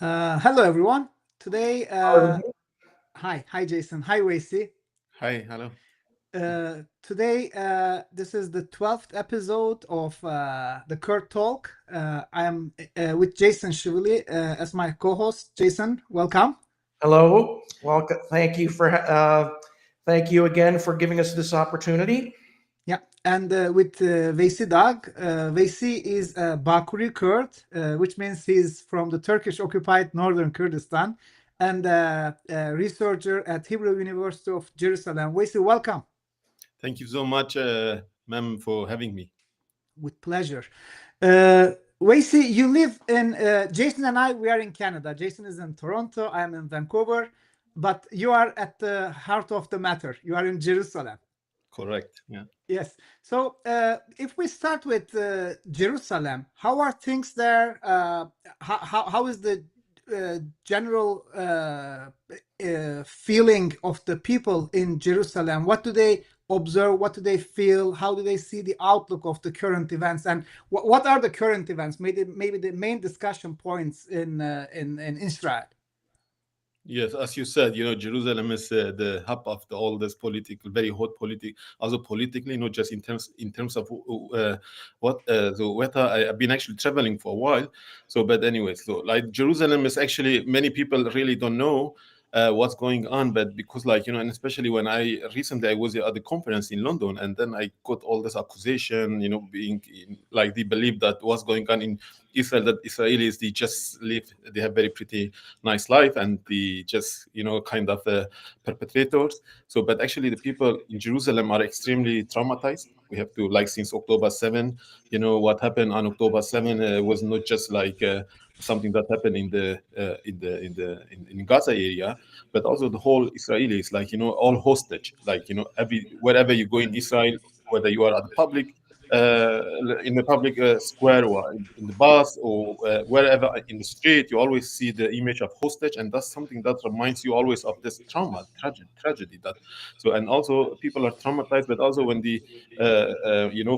Hello, everyone. Today, Hello. hi, Jason. Hi, Weysi. Hi, hello. Today, this is the 12th episode of the Kurd Talk. I am with Jason Shvili as my co-host. Jason, welcome. Hello. Welcome. Thank you again for giving us this opportunity. Yeah, and with Veysi Dag. Veysi is a Bakuri Kurd, which means he's from the Turkish-occupied northern Kurdistan, and a researcher at Hebrew University of Jerusalem. Veysi, welcome. Thank you so much, ma'am, for having me. With pleasure. Weysi, you live in, Jason and I, we are in Canada. Jason is in Toronto, I am in Vancouver, but you are at the heart of the matter. You are in Jerusalem. Correct. Yeah. Yes. So if we start with Jerusalem, how are things there? How is the general feeling of the people in Jerusalem? What do they observe? What do they feel? How do they see the outlook of the current events? And what are the current events? Maybe the main discussion points in Israel. Yes, as you said, Jerusalem is the hub of all this political, very hot also politically, not just in terms of what the weather. I've been actually traveling for a while, but anyway, so like Jerusalem is actually many people really don't know what's going on, but because and especially when I was at the conference in London, and then I got all this accusation, being like they believe that what's going on in Israel, that Israelis they just live, they have very pretty nice life, and the just kind of perpetrators. So but actually the people in Jerusalem are extremely traumatized. We have to, like, since October 7, what happened on October 7 was not just like something that happened in Gaza area, but also the whole Israelis, like all hostage, like wherever you go in Israel, whether you are at the public uh, in the public square, or in the bus, or wherever in the street, you always see the image of hostage, and that's something that reminds you always of this tragedy. That so, and also people are traumatized, but also when they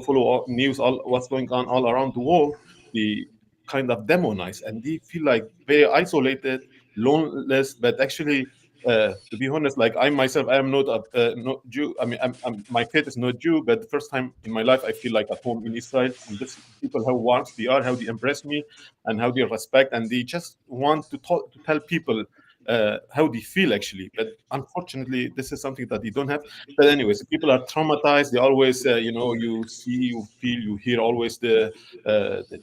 follow all news, all what's going on all around the world, they kind of demonize, and they feel like very isolated, loneliness. But actually, to be honest, like I myself, I am not Jew. I mean, my faith is not Jew, but the first time in my life, I feel like at home in Israel, and this people how warm they are, how they embrace me, and how they respect, and they just want to talk to tell people how they feel actually. But unfortunately, this is something that they don't have. But anyways, people are traumatized. They always, you see, you feel, you hear always the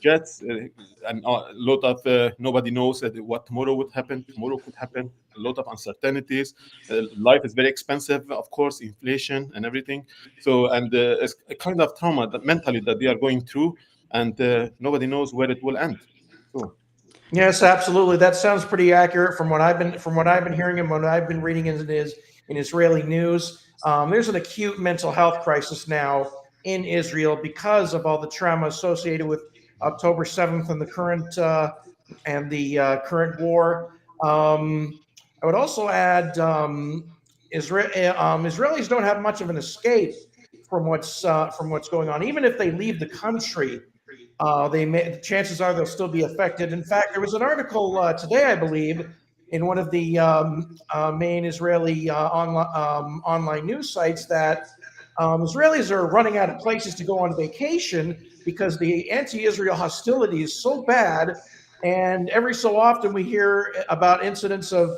jets, and a lot of nobody knows what tomorrow would happen. Tomorrow could happen. A lot of uncertainties. Life is very expensive, of course, inflation and everything. So, and it's a kind of trauma that mentally that they are going through, and nobody knows where it will end. So, Yes, absolutely. That sounds pretty accurate from what I've been hearing and what I've been reading in Israeli news. There's an acute mental health crisis now in Israel because of all the trauma associated with October 7th and the current war. I would also add Israelis don't have much of an escape from what's going on. Even if they leave the country, the chances are they'll still be affected. In fact, there was an article today, I believe, in one of the main Israeli online news sites that Israelis are running out of places to go on vacation because the anti-Israel hostility is so bad. And every so often we hear about incidents of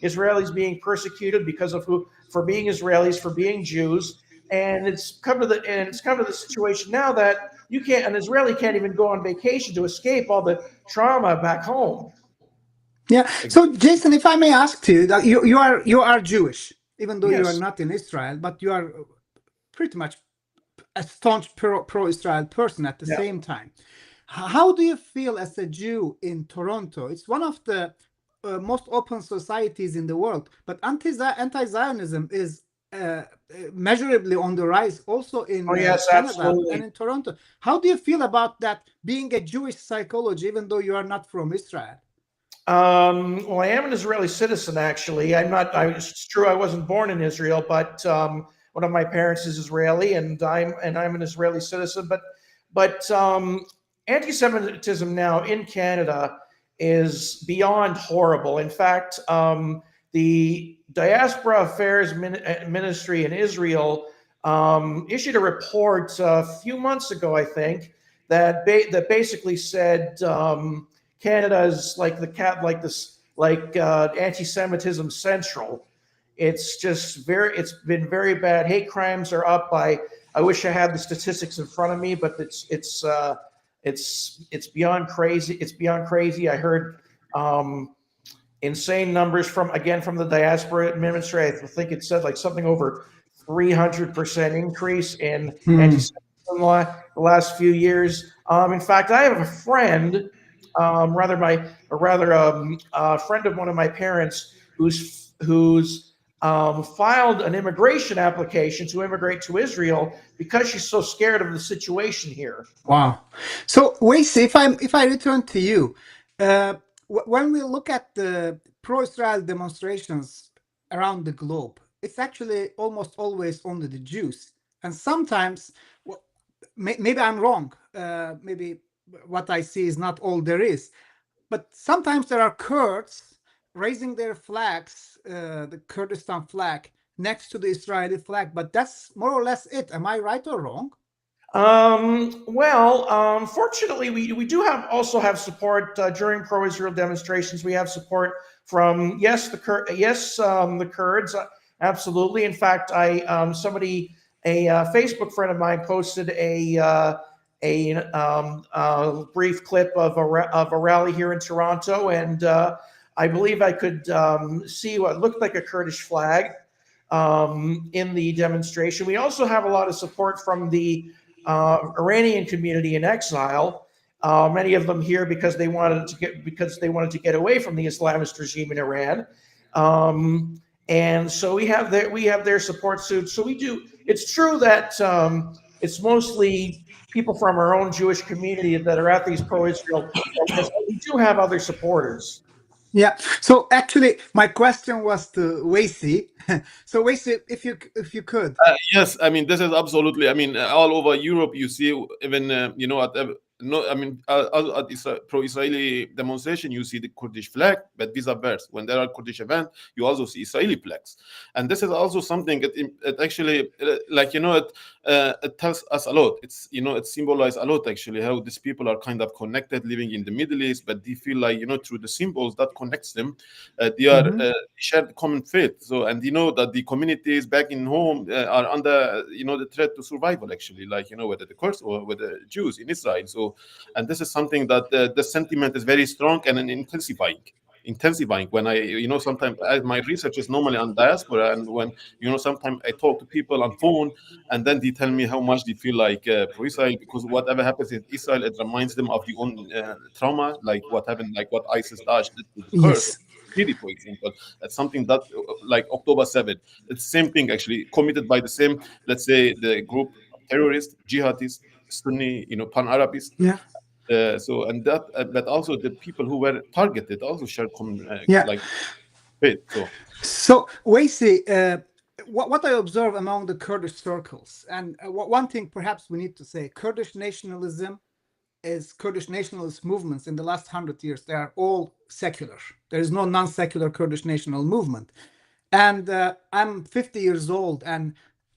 Israelis being persecuted because of for being Israelis, for being Jews. And it's come to the situation now that an Israeli can't even go on vacation to escape all the trauma back home. Yeah. So, Jason, if I may ask you, that you are Jewish, even though you are Yes. not in Israel, but you are pretty much a staunch pro-Israel person at the Yeah. same time. How do you feel as a Jew in Toronto? It's one of the most open societies in the world, but anti-Zionism is measurably on the rise also Oh, in yes, Canada and absolutely. in Toronto. How do you feel about that, being a Jewish psychology, even though you are not from Israel? Well, I am an Israeli citizen, actually. I'm not. It's true, I wasn't born in Israel, but one of my parents is Israeli, and I'm an Israeli citizen. But anti-Semitism now in Canada is beyond horrible. In fact, the Diaspora Affairs Ministry in Israel issued a report a few months ago, I think, that basically said Canada is like anti-Semitism central. It's been very bad. Hate crimes are up by. I wish I had the statistics in front of me, but it's beyond crazy. It's beyond crazy. I heard insane numbers from the diaspora ministry. I think it said like something over 300% increase in anti-Semitism the last few years. In fact, I have a friend, a friend of one of my parents, who's filed an immigration application to immigrate to Israel because she's so scared of the situation here. Wow. So, Weysi, if I return to you, when we look at the pro-Israel demonstrations around the globe, it's actually almost always only the Jews, and sometimes, well, maybe I'm wrong. Maybe what I see is not all there is, but sometimes there are Kurds raising their flags, the Kurdistan flag, next to the Israeli flag, but that's more or less it. Am I right or wrong? Fortunately, we do also have support during pro-Israel demonstrations. We have support from the Kurds, absolutely. In fact, a Facebook friend of mine posted a brief clip of a rally here in Toronto, and I believe I could see what looked like a Kurdish flag in the demonstration. We also have a lot of support from the Iranian community in exile. Many of them here because they wanted to get away from the Islamist regime in Iran, and so we have their support suit. So we do. It's true that it's mostly people from our own Jewish community that are at these pro-Israel protests, but we do have other supporters. Yeah. So actually, my question was to Weysi. So Weysi, if you could. Yes, I mean this is absolutely. I mean, all over Europe, you see even at pro-Israeli demonstration, you see the Kurdish flag, but vice versa. When there are Kurdish events, you also see Israeli flags, and this is also something it actually it tells us a lot. It symbolizes a lot actually how these people are kind of connected, living in the Middle East, but they feel like through the symbols that connects them, they are share the common faith. So and that the communities back in home are under the threat to survival actually, whether the Kurds or whether the Jews in Israel. So and this is something that the sentiment is very strong and intensifying when I sometimes my research is normally on diaspora, and when sometimes I talk to people on phone and then they tell me how much they feel like pro-Israel, because whatever happens in Israel, it reminds them of the own trauma, like what happened, like what ISIS Daesh did to the Kurds. Yes. Syria, for example, that's something that, like October 7th, it's the same thing actually, committed by the same, let's say, the group terrorists, jihadists, Sunni, pan-Arabists. Yeah. But also the people who were targeted also share common, like faith. So Weysi, what I observe among the Kurdish circles, and one thing perhaps we need to say, Kurdish nationalist movements in the last 100 years, they are all secular. There is no non-secular Kurdish national movement. And I'm 50 years old, and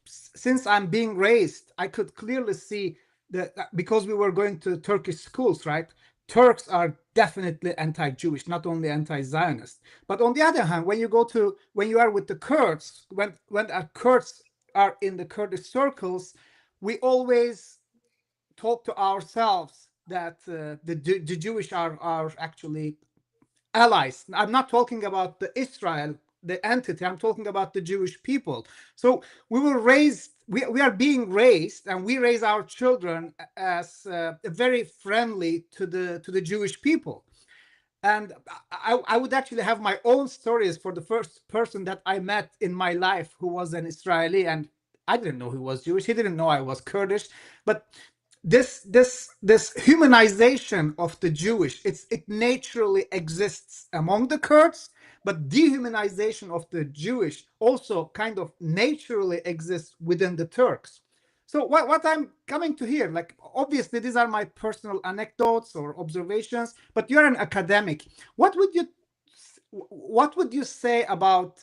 since I'm being raised, I could clearly see that because we were going to Turkish schools, right? Turks are definitely anti-Jewish, not only anti-Zionist. But on the other hand, when you are with the Kurds, when our Kurds are in the Kurdish circles, we always talk to ourselves that the Jewish are actually allies. I'm not talking about the Israel, the entity. I'm talking about the Jewish people. So we were raised. We are being raised, and we raise our children as very friendly to the Jewish people. And I would actually have my own stories for the first person that I met in my life who was an Israeli, and I didn't know he was Jewish. He didn't know I was Kurdish, but this humanization of the Jewish, it naturally exists among the Kurds, but dehumanization of the Jewish also kind of naturally exists within the Turks. So what I'm coming to here, like obviously these are my personal anecdotes or observations, but you're an academic. What would you say about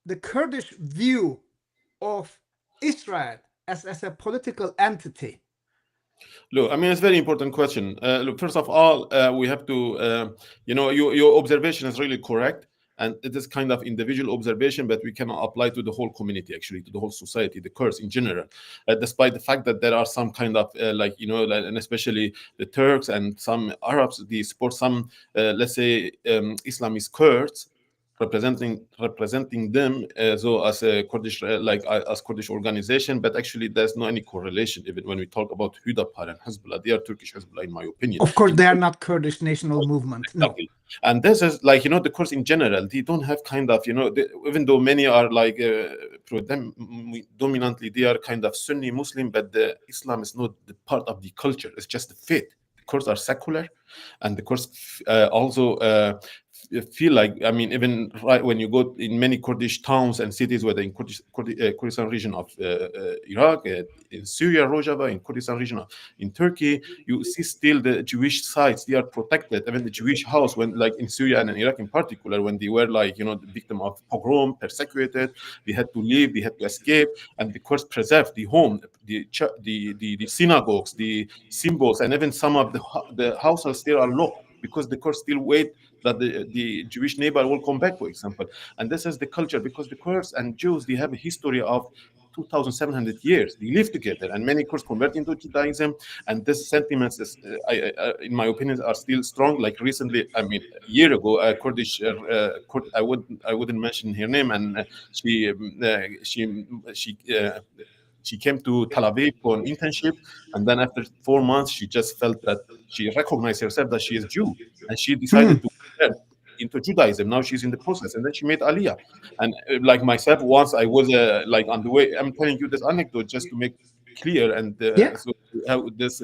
the Kurdish view of Israel as a political entity? Look, I mean, it's a very important question. Look, first of all, we have to, your observation is really correct. And it is kind of individual observation, but we cannot apply to the whole community, actually, to the whole society, the Kurds in general, despite the fact that there are some kind of, and especially the Turks and some Arabs, they support some, let's say, Islamist Kurds, representing them as a Kurdish as Kurdish organization, but actually there's no any correlation even when we talk about Hüdapar and Hezbollah. They are Turkish Hezbollah, in my opinion. Of course, they are not Kurdish national movement. Exactly. No. And this is the Kurds in general. They don't have kind of even though many are like dominantly they are kind of Sunni Muslim, but the Islam is not the part of the culture. It's just the faith. The Kurds are secular, and the Kurds also feel like, I mean, even right when you go in many Kurdish towns and cities, whether in Kurdistan region of Iraq, in Syria, Rojava, in Kurdistan region in Turkey, you see still the Jewish sites, they are protected. Even the Jewish house, when like in Syria and in Iraq in particular, when they were the victim of pogrom, persecuted, they had to leave, they had to escape, and the Kurds preserved the home, the synagogues, the symbols, and even some of the houses still are locked because the Kurds still wait that the Jewish neighbor will come back, for example. And this is the culture, because the Kurds and Jews, they have a history of 2,700 years. They live together, and many Kurds convert into Judaism. And this sentiments, is, in my opinion, are still strong. Like recently, I mean, a year ago, a Kurdish, I wouldn't mention her name, and she came to Tel Aviv for an internship, and then after 4 months, she just felt that she recognized herself that she is Jew, and she decided to convert into Judaism. Now she's in the process, and then she made Aliyah. And like myself, once I was like on the way. I'm telling you this anecdote just to make clear, and so how this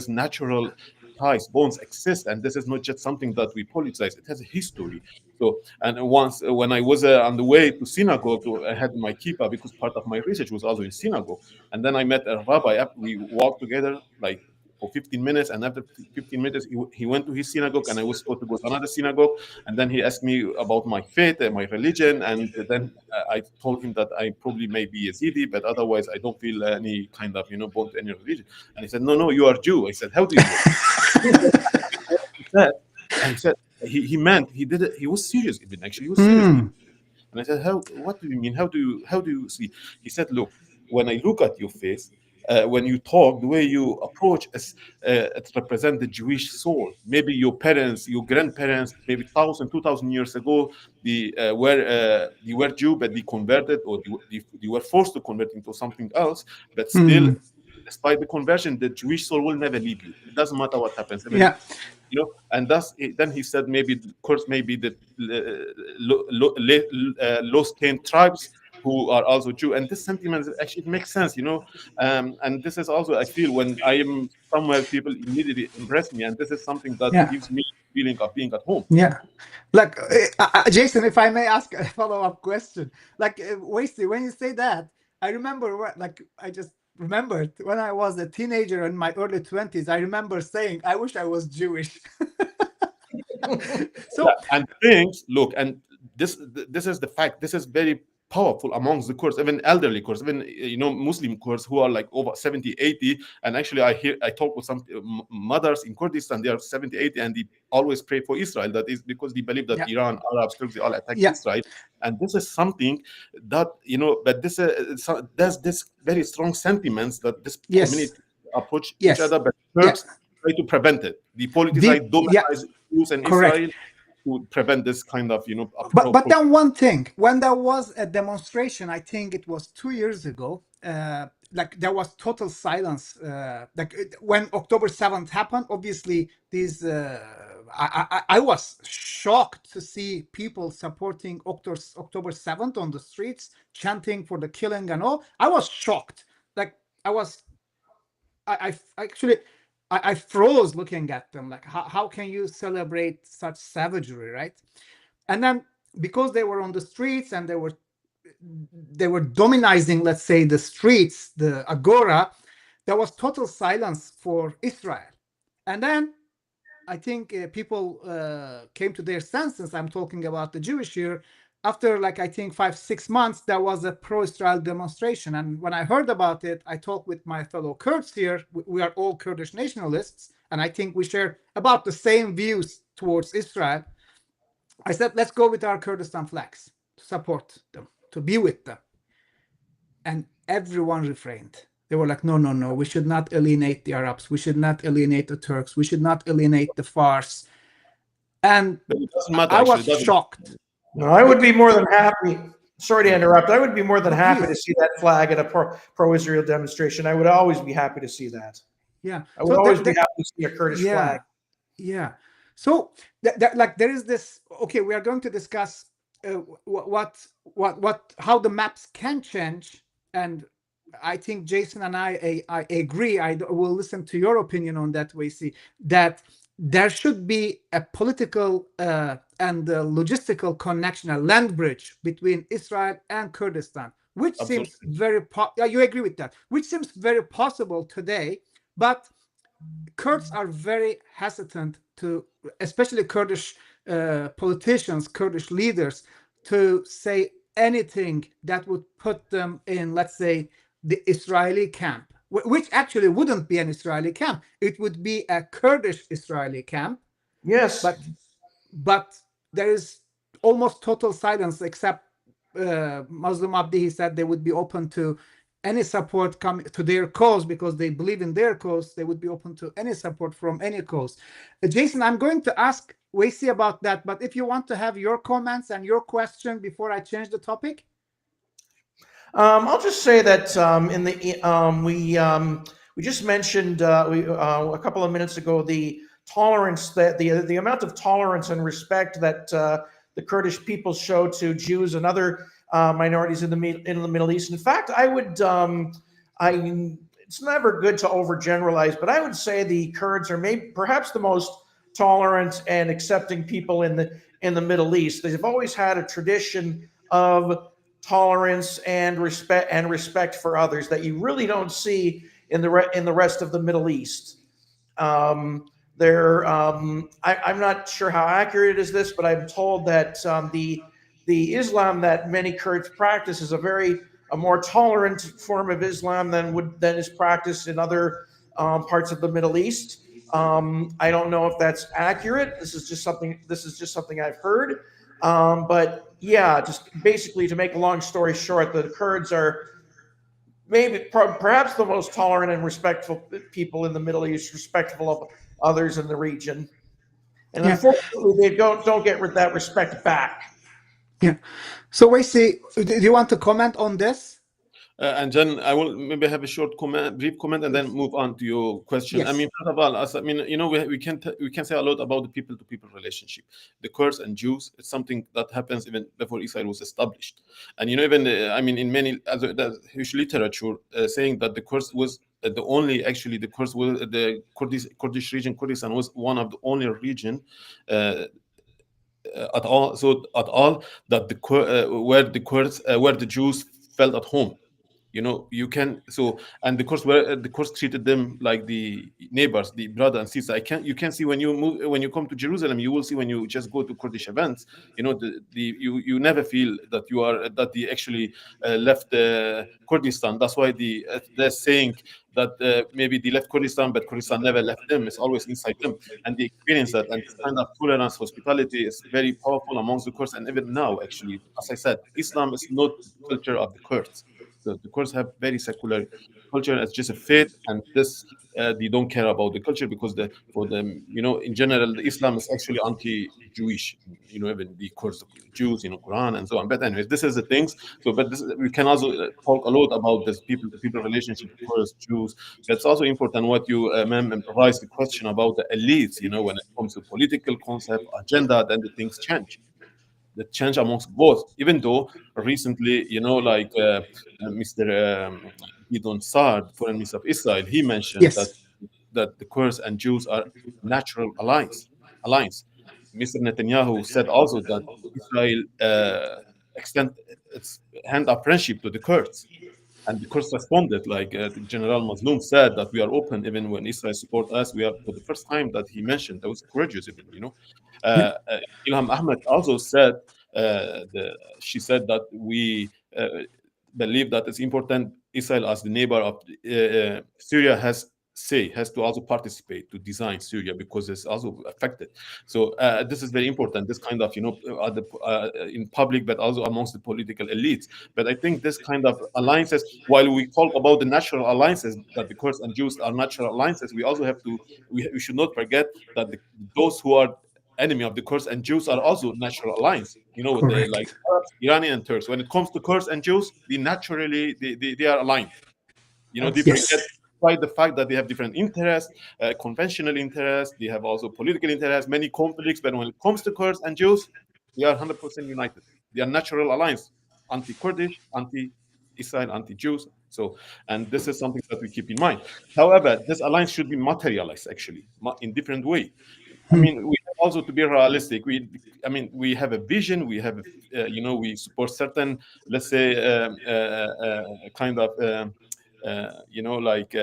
natural ties, bonds exist, and this is not just something that we politicize. It has a history. So, and once when I was on the way to synagogue, I had my kippah because part of my research was also in synagogue. And then I met a rabbi. We walked together like for 15 minutes, and after 15 minutes, he went to his synagogue, and I was supposed to go to another synagogue. And then he asked me about my faith and my religion, and then I told him that I probably may be Yazidi, but otherwise I don't feel any kind of bond to any religion. And he said, "No, you are Jew." I said, "How do you know?" he said he meant he did it. He was serious. Even actually, he was serious. And I said, "How? What do you mean? How do you see?" He said, "Look, when I look at your face, when you talk, the way you approach it represents the Jewish soul. Maybe your parents, your grandparents, maybe 1,000, 2,000 years ago, they were Jew, but they converted, or they were forced to convert into something else. But still, despite the conversion, the Jewish soul will never leave you. It doesn't matter what happens." I mean, and then he said maybe, of course, maybe the lost 10 tribes who are also Jew, and this sentiment actually makes sense, and this is also, I feel, when I am somewhere, people immediately embrace me, and this is something that gives me a feeling of being at home. Like Jason, if I may ask a follow-up question, like Weysi, when you say that, I remember I just remembered when I was a teenager in my early 20s, I remember saying, I wish I was Jewish. So and things, look, and this is the fact. This is very powerful amongst the Kurds, even elderly Kurds, even Muslim Kurds who are like over 70, 80. And actually, I talk with some mothers in Kurdistan. They are 70, 80, and they always pray for Israel. That is because they believe that Iran, Arabs, Turks, they all attack Israel. And this is something that but this there's this very strong sentiments that this community approach each other, but Turks try to prevent it. The politicize, dominize Jews and Israel to prevent this kind of But then one thing, when there was a demonstration, I think it was 2 years ago, like there was total silence. Like when October 7th happened, obviously these I was shocked to see people supporting October 7th on the streets, chanting for the killing and all. I was shocked. Like I actually I froze looking at them. Like how can you celebrate such savagery, right? And then because they were on the streets and they were they were dominating, let's say, the streets, the agora, there was total silence for Israel. And then I think people came to their senses. I'm talking about the Jewish here. After, like, I think 5-6 months, there was a pro-Israel demonstration. And when I heard about it, I talked with my fellow Kurds here. We are all Kurdish nationalists, and I think we share about the same views towards Israel. I said, let's go with our Kurdistan flags to support them, to be with them. And everyone refrained. They were like, no, no, no, we should not alienate the Arabs. We should not alienate the Turks. We should not alienate the Fars. And It doesn't matter, I actually. was It doesn't. shocked. No, I would be more than happy. Sorry to interrupt. I would be more than No, happy to please. see that flag at a pro-Israel demonstration. I would always be happy to see that. Yeah. I would always be happy to see a Kurdish flag. Yeah. So like there is this. Okay, we are going to discuss how the maps can change, and I think Jason and I agree. I will listen to your opinion on that, Weysi, that there should be a political and logistical connection, a land bridge between Israel and Kurdistan, which Absolutely. seems very you agree with that, which seems very possible today, but Kurds are very hesitant to, especially Kurdish politicians, Kurdish leaders, to say anything that would put them in, let's say, the Israeli camp, which actually wouldn't be an Israeli camp. It would be a Kurdish Israeli camp. Yes. But there is almost total silence, except Muslim Abdi, he said they would be open to any support coming to their cause because they believe in their cause. They would be open to any support from any cause. Jason, I'm going to ask Weysi about that, but if you want to have your comments and your question before I change the topic. I'll just say that we just mentioned a couple of minutes ago the tolerance that the amount of tolerance and respect that the Kurdish people show to Jews and other minorities in the Middle East. In fact, I would it's never good to overgeneralize, but I would say the Kurds are perhaps the most tolerant and accepting people in the Middle East. They've always had a tradition of tolerance and respect for others that you really don't see in the rest of the Middle East. I'm not sure how accurate is this, but I'm told that the Islam that many Kurds practice is a more tolerant form of Islam than is practiced in other parts of the Middle East. I don't know if that's accurate. This is just something I've heard. But yeah, just basically to make a long story short, the Kurds are perhaps the most tolerant and respectful people in the Middle East, respectful of others in the region. And unfortunately, they don't get that respect back. Yeah. So, Weysi, do you want to comment on this? And then I will maybe have a short brief comment, and then move on to your question. Yes. I mean, first of all, we can say a lot about the people-to-people relationship. The Kurds and Jews, it's something that happens even before Israel was established. And even in many other huge literature saying that the Kurds was the only, actually, the Kurds was the Kurdish region. Kurdistan was one of the only region at all that where the Jews felt at home. You can and the Kurds treated them like the neighbors, the brother and sister. You can see when you come to Jerusalem, you will see when you just go to Kurdish events, you never feel that they actually left Kurdistan. That's why they're saying that maybe they left Kurdistan, but Kurdistan never left them. It's always inside them, and they experience that. And this kind of tolerance, hospitality is very powerful amongst the Kurds. And even now, actually, as I said, Islam is not the culture of the Kurds. The Kurds have very secular culture. It's just a faith, and this they don't care about the culture because for them, in general, the Islam is actually anti-Jewish. Even the Kurds, Jews, Quran and so on. But anyways, this is the things. But we can also talk a lot about this people-to-people relationship, Kurds, Jews. It's also important what you raised the question about the elites. When it comes to political concept, agenda, then the things change. The change amongst both, even though recently, like Mr. Gidon Saad, foreign minister of Israel, he mentioned that the Kurds and Jews are natural alliance. Mr. Netanyahu said also that Israel its hand of friendship to the Kurds. And the Kurds responded, like General Mazloum said, that we are open even when Israel support us. We are, for the first time that he mentioned, that was courageous even, you know. Yeah. Ilham Ahmed also said, she said that we believe that it's important Israel as the neighbor of Syria has to also participate to design Syria because it's also affected. So this is very important. This kind of in public, but also amongst the political elites. But I think this kind of alliances, while we talk about the natural alliances that the Kurds and Jews are natural alliances, we also have to we should not forget that those who are enemy of the Kurds and Jews are also natural alliance. You know, the like Correct. Arabs, Iranian and Turks. When it comes to Kurds and Jews, they naturally they are aligned. You know, they forget Yes. despite the fact that they have different interests, conventional interests, they have also political interests, many conflicts. But when it comes to Kurds and Jews, they are 100% united. They are natural alliance, anti-Kurdish, anti-Israel, anti-Jews. So, and this is something that we keep in mind. However, this alliance should be materialized actually in different way. I Hmm. mean, we have also to be realistic. I mean, we have a vision. We have, we support certain, let's say, kind of, like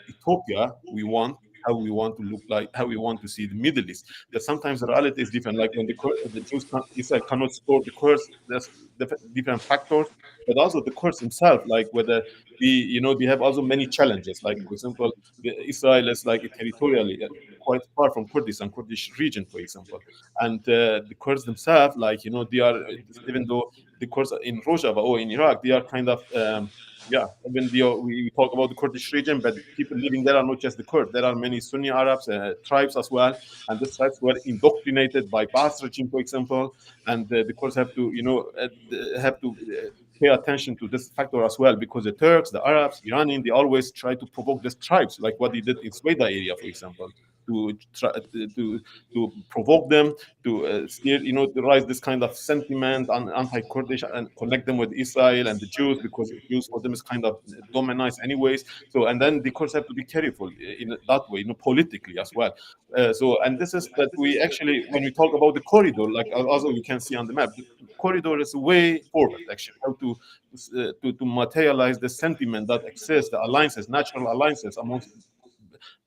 utopia. We want how we want to look like, how we want to see the Middle East. But sometimes the reality is different. Like when the Jews, Israel cannot support the Kurds, there's different factors. But also the Kurds themselves, like whether they have also many challenges. Like for example, Israel is like territorially quite far from Kurdistan, Kurdish region, for example. And the Kurds themselves, like, they are, even though the Kurds in Rojava or in Iraq, they are kind of, even though we talk about the Kurdish region, but people living there are not just the Kurds. There are many Sunni Arabs, tribes as well. And these tribes were indoctrinated by Baath regime, for example. And the Kurds have to, pay attention to this factor as well, because the Turks, the Arabs, Iranian, they always try to provoke these tribes, like what they did in Sweda area, for example, to try to provoke them to steer, to rise this kind of sentiment on anti-Kurdish and connect them with Israel and the Jews, because Jews for them is kind of dominized anyways. So, and then the Kurds have to be careful in that way, politically as well. And this is that we actually, when we talk about the corridor, like also you can see on the map, the corridor is a way forward, actually, how to materialize the sentiment that exists, the alliances, natural alliances amongst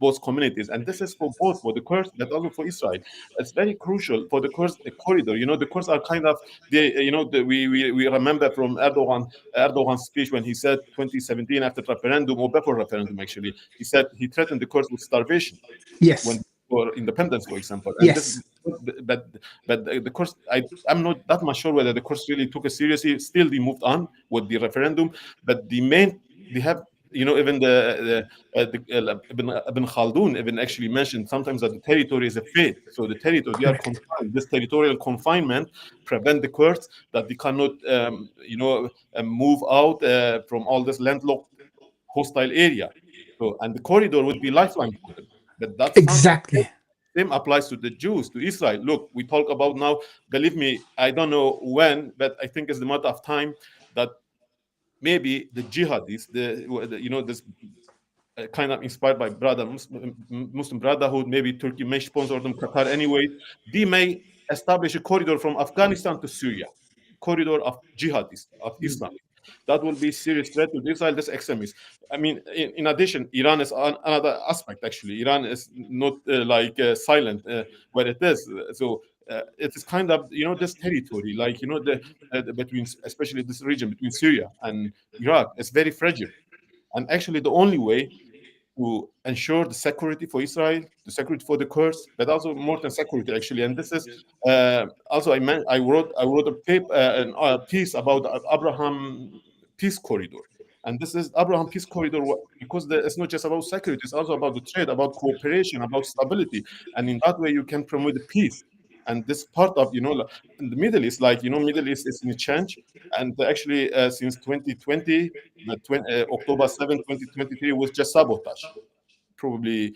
both communities. And this is for both for the Kurds, but also for Israel. It's very crucial for the Kurds, a corridor. The Kurds are kind of, we remember from Erdogan's speech when he said 2017 after referendum, or before referendum, actually, he said he threatened the Kurds with starvation when Yes. for independence, for example. And this, Yes. but the Kurds, I'm not that much sure whether the Kurds really took it seriously. Still, they moved on with the referendum, but they have, even Ibn Khaldun even actually mentioned sometimes that the territory is a fate. So the territory, they are Correct. confined. This territorial confinement prevent the Kurds that they cannot, move out from all this landlocked hostile area. So, and the corridor would be lifeline for them. But that's something Exactly. same applies to the Jews, to Israel. Look, we talk about now, believe me, I don't know when, but I think it's the matter of time that maybe the jihadists, this kind of inspired by Muslim Brotherhood, maybe Turkey may sponsor them, Qatar anyway, they may establish a corridor from Afghanistan to Syria, corridor of jihadists, of Islam. That will be serious threat to Israel, this extremists. I mean, in addition, Iran is another aspect, actually. Iran is not silent where it is. So it is kind of, this territory, like, between, especially this region between Syria and Iraq, is very fragile. And actually, the only way to ensure the security for Israel, the security for the Kurds, but also more than security actually. And this is also I wrote a paper, a piece about the Abraham Peace Corridor. And this is Abraham Peace Corridor because it's not just about security; it's also about the trade, about cooperation, about stability, and in that way you can promote the peace. And this part of in the Middle East, like Middle East is in a change, and actually since 2020, October 7, 2023 was just sabotage, probably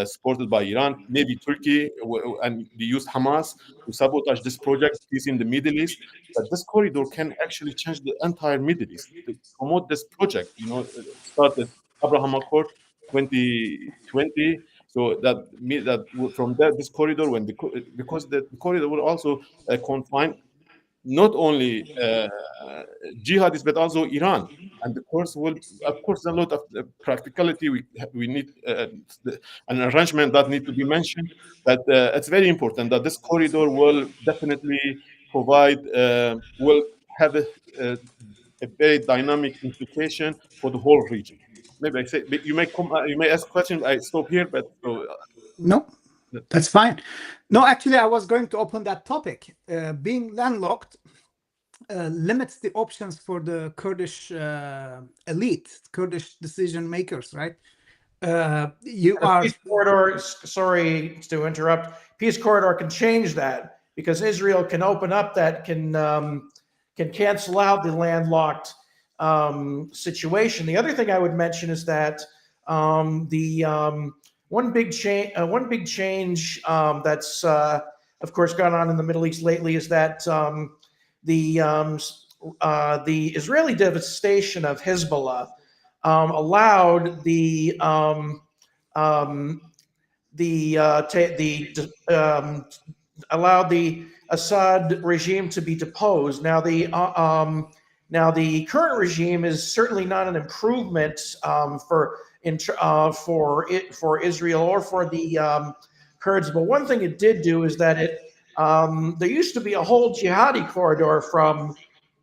supported by Iran, maybe Turkey, and they used Hamas to sabotage this project, peace in the Middle East. But this corridor can actually change the entire Middle East to promote this project. Started Abraham Accord 2020. So that from that this corridor, because the corridor will also confine not only jihadists but also Iran. And the course will, of course, a lot of practicality. We need an arrangement that need to be mentioned, but it's very important that this corridor will definitely provide, will have a very dynamic implication for the whole region. Maybe I say, but you may come, you may ask questions. I stop here, but so, No, that's fine. No, actually, I was going to open that topic. Being landlocked limits the options for the Kurdish elite, Kurdish decision makers, right? You A are peace corridor, sorry to interrupt, peace corridor can change that because Israel can open up that, can cancel out the landlocked situation. The other thing I would mention is that the one big change that's of course gone on in the Middle East lately is that the Israeli devastation of Hezbollah allowed allowed the Assad regime to be deposed. Now the current regime is certainly not an improvement for Israel or for the Kurds. But one thing it did do is that there used to be a whole jihadi corridor from,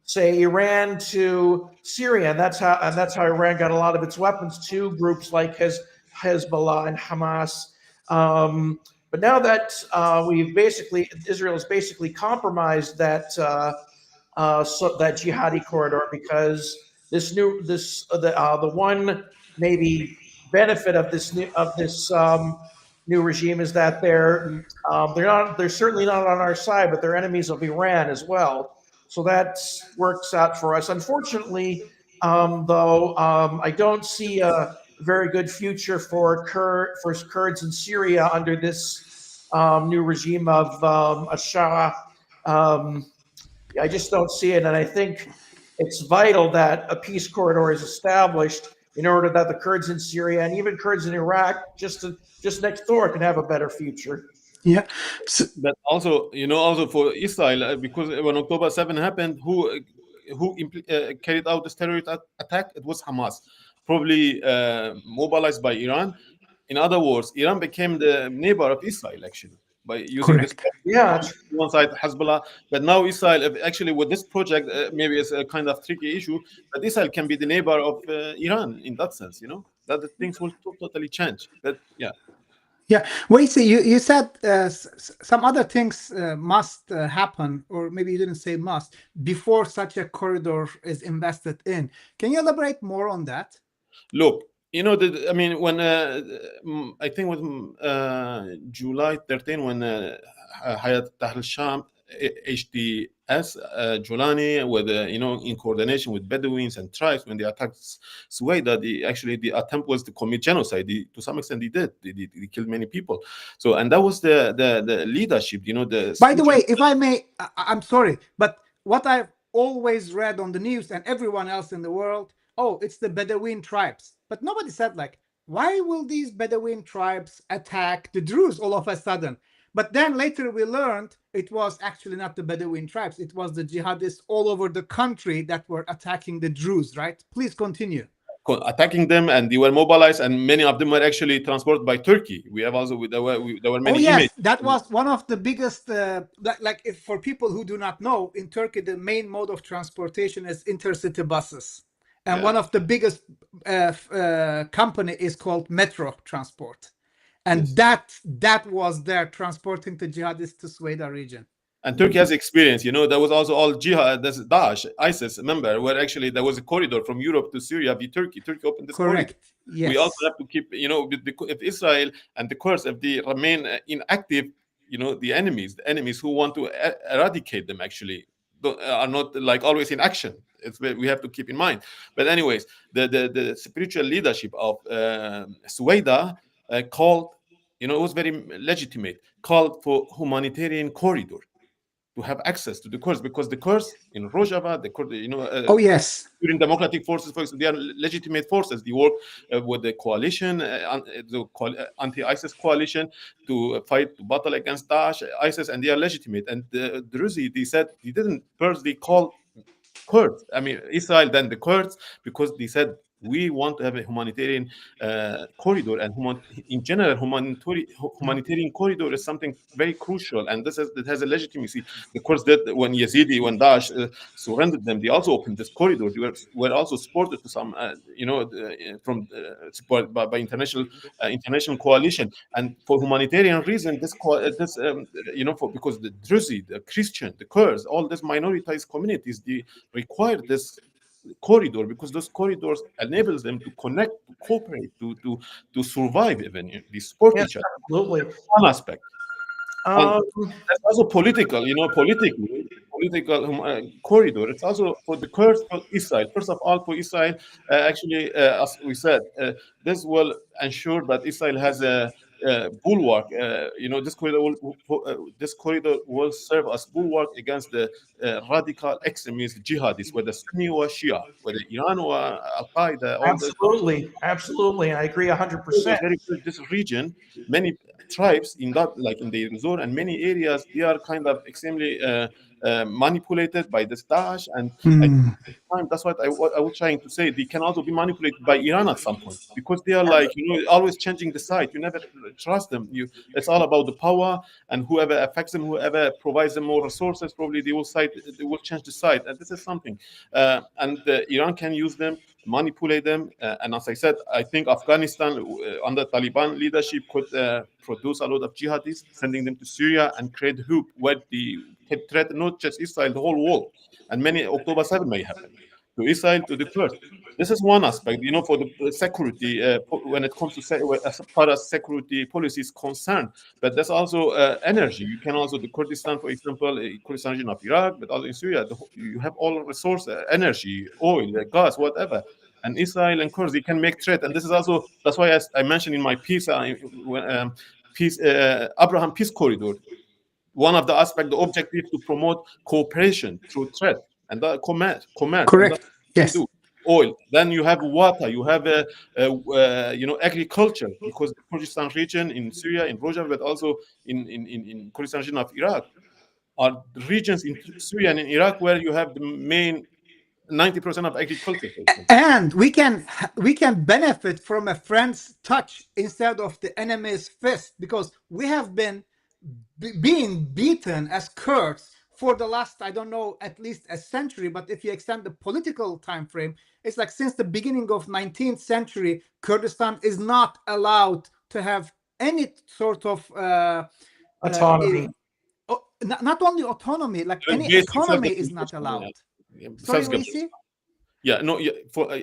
say, Iran to Syria, and that's how Iran got a lot of its weapons to groups like Hezbollah and Hamas. But now that Israel has basically compromised that that jihadi corridor, because the one maybe benefit of this new regime is that they're certainly not on our side, but they're enemies of Iran as well. So that works out for us. Unfortunately, though, I don't see a very good future for Kurds in Syria under this new regime of Ashara. I just don't see it, and I think it's vital that a peace corridor is established in order that the Kurds in Syria and even Kurds in Iraq, just next door, can have a better future. yeah. but also, also for Israel, because when October 7 happened, who carried out this terrorist attack? It was Hamas, probably mobilized by Iran. In other words, Iran became the neighbor of Israel, actually, by using this. Correct. Yeah, One side Hezbollah, but now Israel, actually, with this project, maybe it's a kind of tricky issue, but Israel can be the neighbor of Iran in that sense, that the things will totally change. But yeah. Yeah, Weysi, you said some other things must happen, or maybe you didn't say must, before such a corridor is invested in. Can you elaborate more on that? Look, I mean, when I think with July 13, when Hayat Tahrir Sham, HDS, Julani, with in coordination with Bedouins and tribes, when they attacked Suwaida, the attempt was to commit genocide. To some extent, they did. They killed many people. So, and that was the leadership. By the way, if I may, I'm sorry, but what I've always read on the news and everyone else in the world, oh, it's the Bedouin tribes. But nobody said, like, why will these Bedouin tribes attack the Druze all of a sudden? But then later we learned it was actually not the Bedouin tribes. It was the jihadists all over the country that were attacking the Druze, right? Please continue. Attacking them, and they were mobilized, and many of them were actually transported by Turkey. We have also there were many images. That was one of the biggest. If for people who do not know, in Turkey the main mode of transportation is intercity buses, and one of the biggest company is called Metro Transport, and Yes. that was there transporting the jihadists to Suwaida region. And Turkey has experience, there was also all jihad, that's Daesh, ISIS, remember, where actually there was a corridor from Europe to Syria via Turkey. Turkey opened this corridor. Yes. We also have to keep, if Israel and the Kurds, if they remain inactive, the enemies who want to eradicate them actually are not like always in action. We have to keep in mind. But anyways, the spiritual leadership of Suwaida called, it was very legitimate, called for humanitarian corridor. to have access to the Kurds, because the Kurds in Rojava, the Kurd, Oh yes. Syrian democratic forces, for example, they are legitimate forces. They work with the coalition, the anti-ISIS coalition, to fight, to battle against Daesh, ISIS, and they are legitimate. And the Druzi, they said they didn't personally call Kurds, I mean Israel, then the Kurds, because they said we want to have a humanitarian corridor, and in general, humanitarian corridor is something very crucial, and it has a legitimacy. The Kurds did when Daesh surrendered them. They also opened this corridor. They were also supported to some, from support by international coalition, and for humanitarian reason, because the Druzi, the Christian, the Kurds, all these minoritized communities, they require this corridor, because those corridors enables them to connect, to cooperate, to survive, even they support each other. Absolutely. That's one aspect. That's also political, political corridor. It's also for the Kurds, for Israel. First of all, for Israel, actually, as we said, this will ensure that Israel has a bulwark. This corridor will serve as bulwark against the radical extremist jihadists, whether Sunni or Shia, whether Iran or Al Qaeda. Absolutely, I agree 100%. This region, many tribes in that, like in the zone and many areas, they are kind of extremely manipulated by this Daesh, and that's what I was trying to say. They can also be manipulated by Iran at some point, because they are like, always changing the side. You never trust them. It's all about the power, and whoever affects them, whoever provides them more resources, probably they will change the side. And this is something, and Iran can use them, manipulate them, and as I said, I think Afghanistan under Taliban leadership could produce a lot of jihadists, sending them to Syria and create hope where the threat not just Israel, the whole world, and many October 7 may happen to Israel, to the Kurds. This is one aspect, for the security, when it comes to as far as security policy is concerned. But there's also energy. You can also, the Kurdistan, for example, Kurdistan region of Iraq, but also in Syria, you have all resources, energy, oil, gas, whatever. And Israel and Kurds, they can make trade. And this is also, that's why I mentioned in my piece, Abraham Peace Corridor. One of the aspects, the objective, to promote cooperation through trade and commerce. Correct. Yes. Oil. Then you have water. You have agriculture, because the Kurdistan region in Syria, in Rojava, but also in Kurdistan region of Iraq, are regions in Syria and in Iraq where you have the main 90% of agriculture. And we can benefit from a friend's touch instead of the enemy's fist, because we have been being beaten as Kurds for the last, I don't know, at least a century. But if you extend the political time frame, it's like since the beginning of 19th century, Kurdistan is not allowed to have any sort of autonomy. Not only autonomy, like any economy is not allowed. Sorry, Weysi? Yeah, no. Yeah,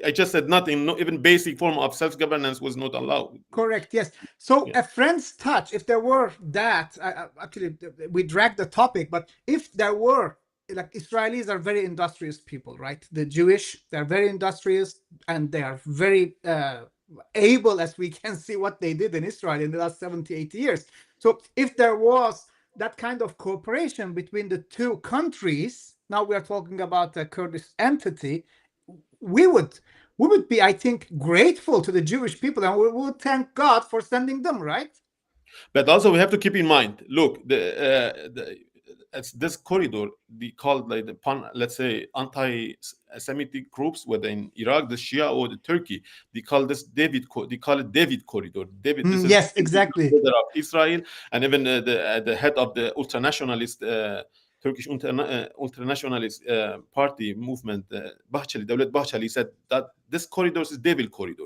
I just said nothing. No, even basic form of self-governance was not allowed. Correct. Yes. So a friend's touch. If there were that, actually, we dragged the topic. But if there were, like, Israelis are very industrious people, right? The Jewish, they're very industrious, and they are very able, as we can see what they did in Israel in the last 70, 80 years. So if there was that kind of cooperation between the two countries, now we are talking about a Kurdish entity, we would be, I think, grateful to the Jewish people, and we would thank God for sending them, right? But also we have to keep in mind, look, it's this corridor, they called, like, let's say, anti-Semitic groups, whether in Iraq, the Shia, or the Turkey, they call it David corridor. This yes, exactly. Of Israel, and even the head of the ultranationalist Turkish ultranationalist party movement, Devlet Bahçeli, said that this corridor is David corridor.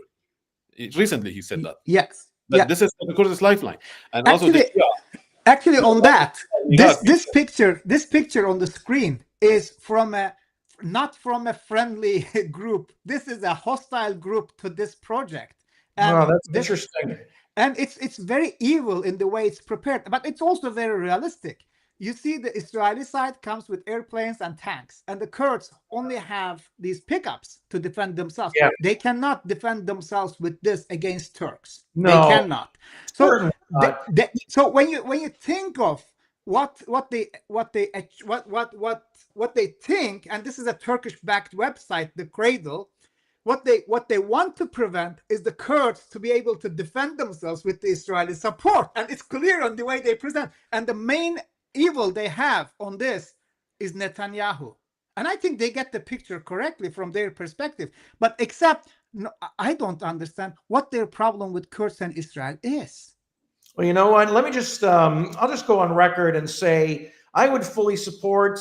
Recently, he said that. Yes. But this is the Kurdish lifeline, and actually, also actually, on that, this picture on the screen is not from a friendly group. This is a hostile group to this project. And wow, that's interesting. And it's very evil in the way it's prepared, but it's also very realistic. You see, the Israeli side comes with airplanes and tanks, and the Kurds only have these pickups to defend themselves. Yeah. They cannot defend themselves with this against Turks. No, they cannot. So, so when you think of what they think, and this is a Turkish-backed website, the Cradle. What they want to prevent is the Kurds to be able to defend themselves with the Israeli support, and it's clear on the way they present. And the main evil they have on this is Netanyahu, and I think they get the picture correctly from their perspective. But except, no, I don't understand what their problem with Kurds and Israel is. Well, you know what? Let me just, I'll just go on record and say I would fully support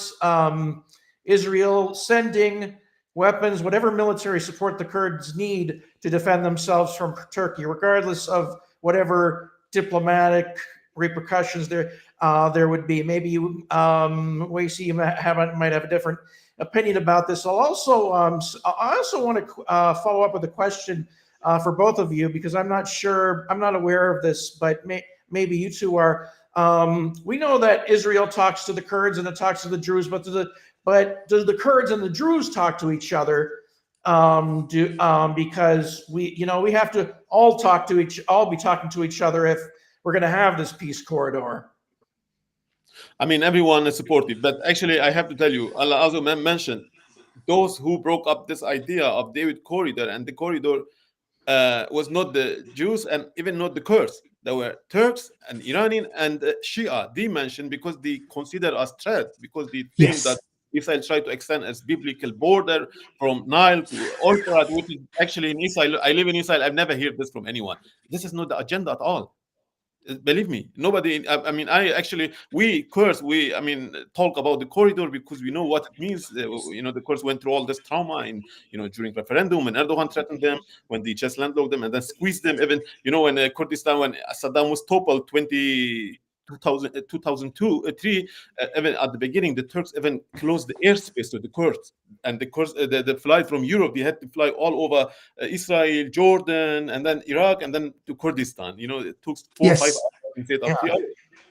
Israel sending weapons, whatever military support the Kurds need to defend themselves from Turkey, regardless of whatever diplomatic repercussions there would be. Maybe Weysi might have a different opinion about this. I also want to follow up with a question for both of you, because I'm not sure, I'm not aware of this, but maybe you two are. We know that Israel talks to the Kurds and it talks to the Druze, but do the Kurds and the Druze talk to each other? Because we have to all be talking to each other if we're going to have this peace corridor. I mean, everyone is supportive, but actually, I have to tell you, Allah also mentioned those who broke up this idea of David corridor, and the corridor was not the Jews and even not the Kurds. There were Turks and Iranian and Shia. They mentioned because they consider us threat, because they think that Israel tried to extend its biblical border from Nile to Euphrates, which is actually in Israel. I live in Israel. I've never heard this from anyone. This is not the agenda at all. Believe me, nobody. I mean, we Kurds, talk about the corridor because we know what it means. The Kurds went through all this trauma during referendum, and Erdogan threatened them when they just landlocked them and then squeezed them. Even when Kurdistan, when Saddam was toppled 2002, 3, even at the beginning, the Turks even closed the airspace to the Kurds, and the Kurds, the flight from Europe, they had to fly all over Israel, Jordan, and then Iraq, and then to Kurdistan. It took 4 or 5 hours instead of 3 hours.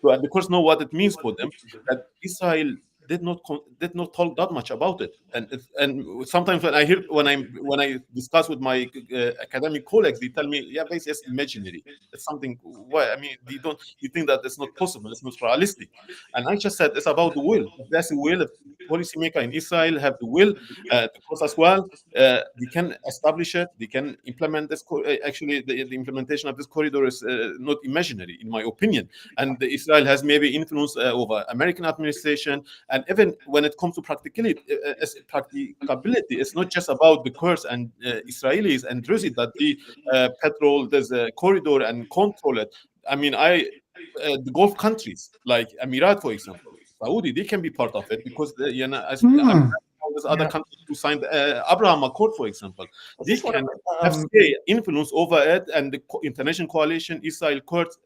So, and the Kurds know what it means for them that Israel did not talk that much about it, and sometimes when I discuss with my academic colleagues, they tell me, yeah, basically it's imaginary. It's something. Why? I mean, you think that it's not possible, it's not realistic, and I just said it's about the will. If there's a will, if policymaker in Israel have the will, the Kurds as well, they can establish it, they can implement this. Actually, the implementation of this corridor is not imaginary, in my opinion, and Israel has maybe influence over American administration. And even when it comes to practicability, it's not just about the Kurds and Israelis and Druze that they patrol this corridor and control it. I mean, the Gulf countries like Emirat, for example, Saudi, they can be part of it because all these other countries who signed the Abraham Accord, for example, they can have influence over it, and the international coalition, Israel, Kurds.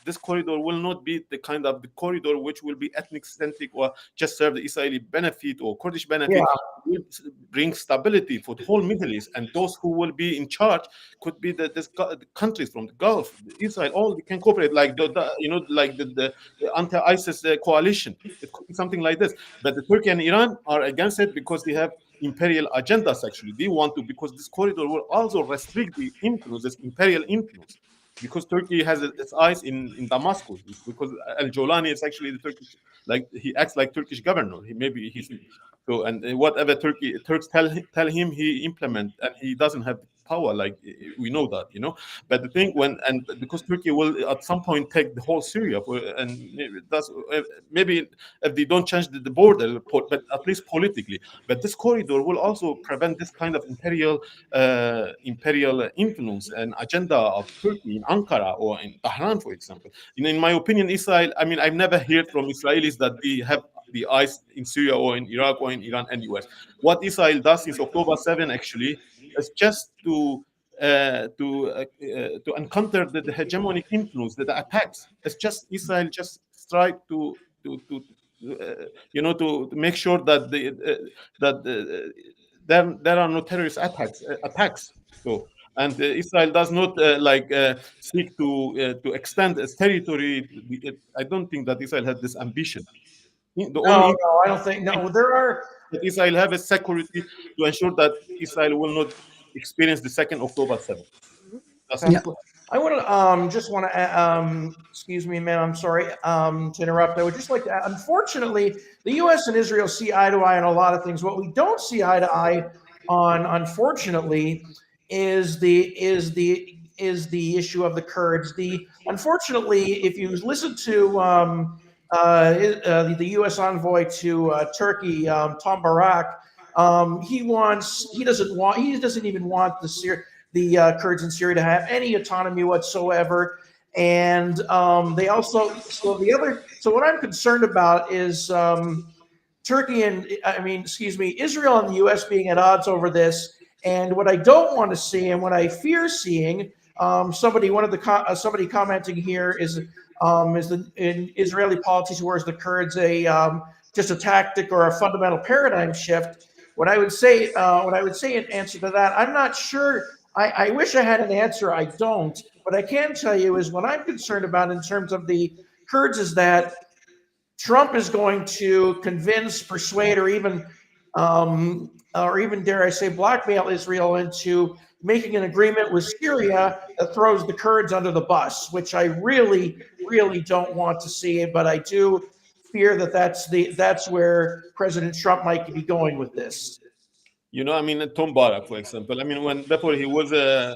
This corridor will not be the kind of the corridor which will be ethnic-centric or just serve the Israeli benefit or Kurdish benefit. It will bring stability for the whole Middle East, and those who will be in charge could be the countries from the Gulf, Israel. All they can cooperate, like the anti-ISIS coalition. It could be something like this. But the Turkey and Iran are against it because they have imperial agendas. Actually, they want to, because this corridor will also restrict the influence, this imperial influence, because Turkey has its eyes in Damascus, because Al-Jolani is actually the Turkish, like he acts like Turkish governor. He's so, and whatever Turks tell him, he implement, and he doesn't have power, like we know that, But the thing because Turkey will at some point take the whole Syria, maybe if they don't change the border, but at least politically. But this corridor will also prevent this kind of imperial influence and agenda of Turkey in Ankara or in Tehran, for example. In my opinion, Israel. I mean, I've never heard from Israelis that they have the eyes in Syria or in Iraq or in Iran and US. What Israel does since October 7, actually, is just to encounter the hegemonic influence, the attacks. It's just Israel just try to make sure that there are no terrorist attacks. So, and Israel does not seek to extend its territory. I don't think that Israel has this ambition. No, I don't think. No, there are. That Israel have a security to ensure that Israel will not experience the second October 7th. I want to just want to excuse me, man. I'm sorry to interrupt. I would just like to. Unfortunately, the U.S. and Israel see eye to eye on a lot of things. What we don't see eye to eye on, unfortunately, is the issue of the Kurds. Unfortunately, if you listen to the U.S. envoy to Turkey, Tom Barak, he doesn't even want the Kurds in Syria to have any autonomy whatsoever. And they also, so what I'm concerned about is Turkey and, Israel and the U.S. being at odds over this. And what I don't want to see, and what I fear seeing, somebody commenting here is in Israeli politics, whereas the Kurds just a tactic or a fundamental paradigm shift. What I would say in answer to that, I'm not sure. I wish I had an answer. I don't. What I can tell you is what I'm concerned about in terms of the Kurds is that Trump is going to convince, persuade, or even dare I say, blackmail Israel into making an agreement with Syria that throws the Kurds under the bus, which I really, really don't want to see. But I do fear that that's where President Trump might be going with this. You know, I mean, Tom Barak, for example. I mean, when before he was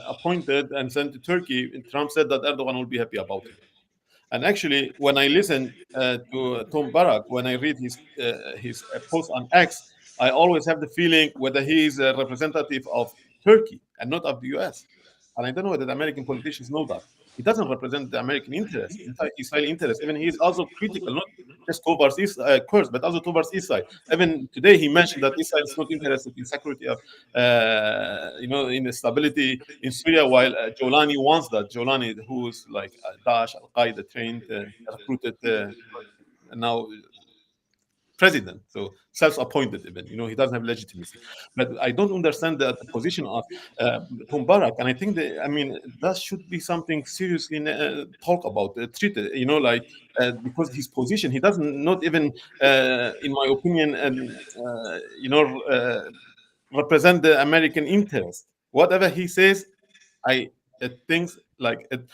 appointed and sent to Turkey, Trump said that Erdogan will be happy about him. And actually, when I listen to Tom Barak, when I read his post on X, I always have the feeling whether he is a representative of Turkey and not of the U.S. And I don't know whether the American politicians know that. He doesn't represent the American interest, Israeli interest. Even he is also critical, not just towards Kurds, but also towards Israel. Even today, he mentioned that Israel is not interested in security of, in the stability in Syria, while Jolani wants that. Jolani, who is like Daesh, Al Qaeda trained, recruited, now president, so self-appointed even. He doesn't have legitimacy. But I don't understand the position of Tom Barak, and I think that should be something seriously talk about, treated. Because his position, he doesn't not even, in my opinion, represent the American interest. Whatever he says, it thinks like it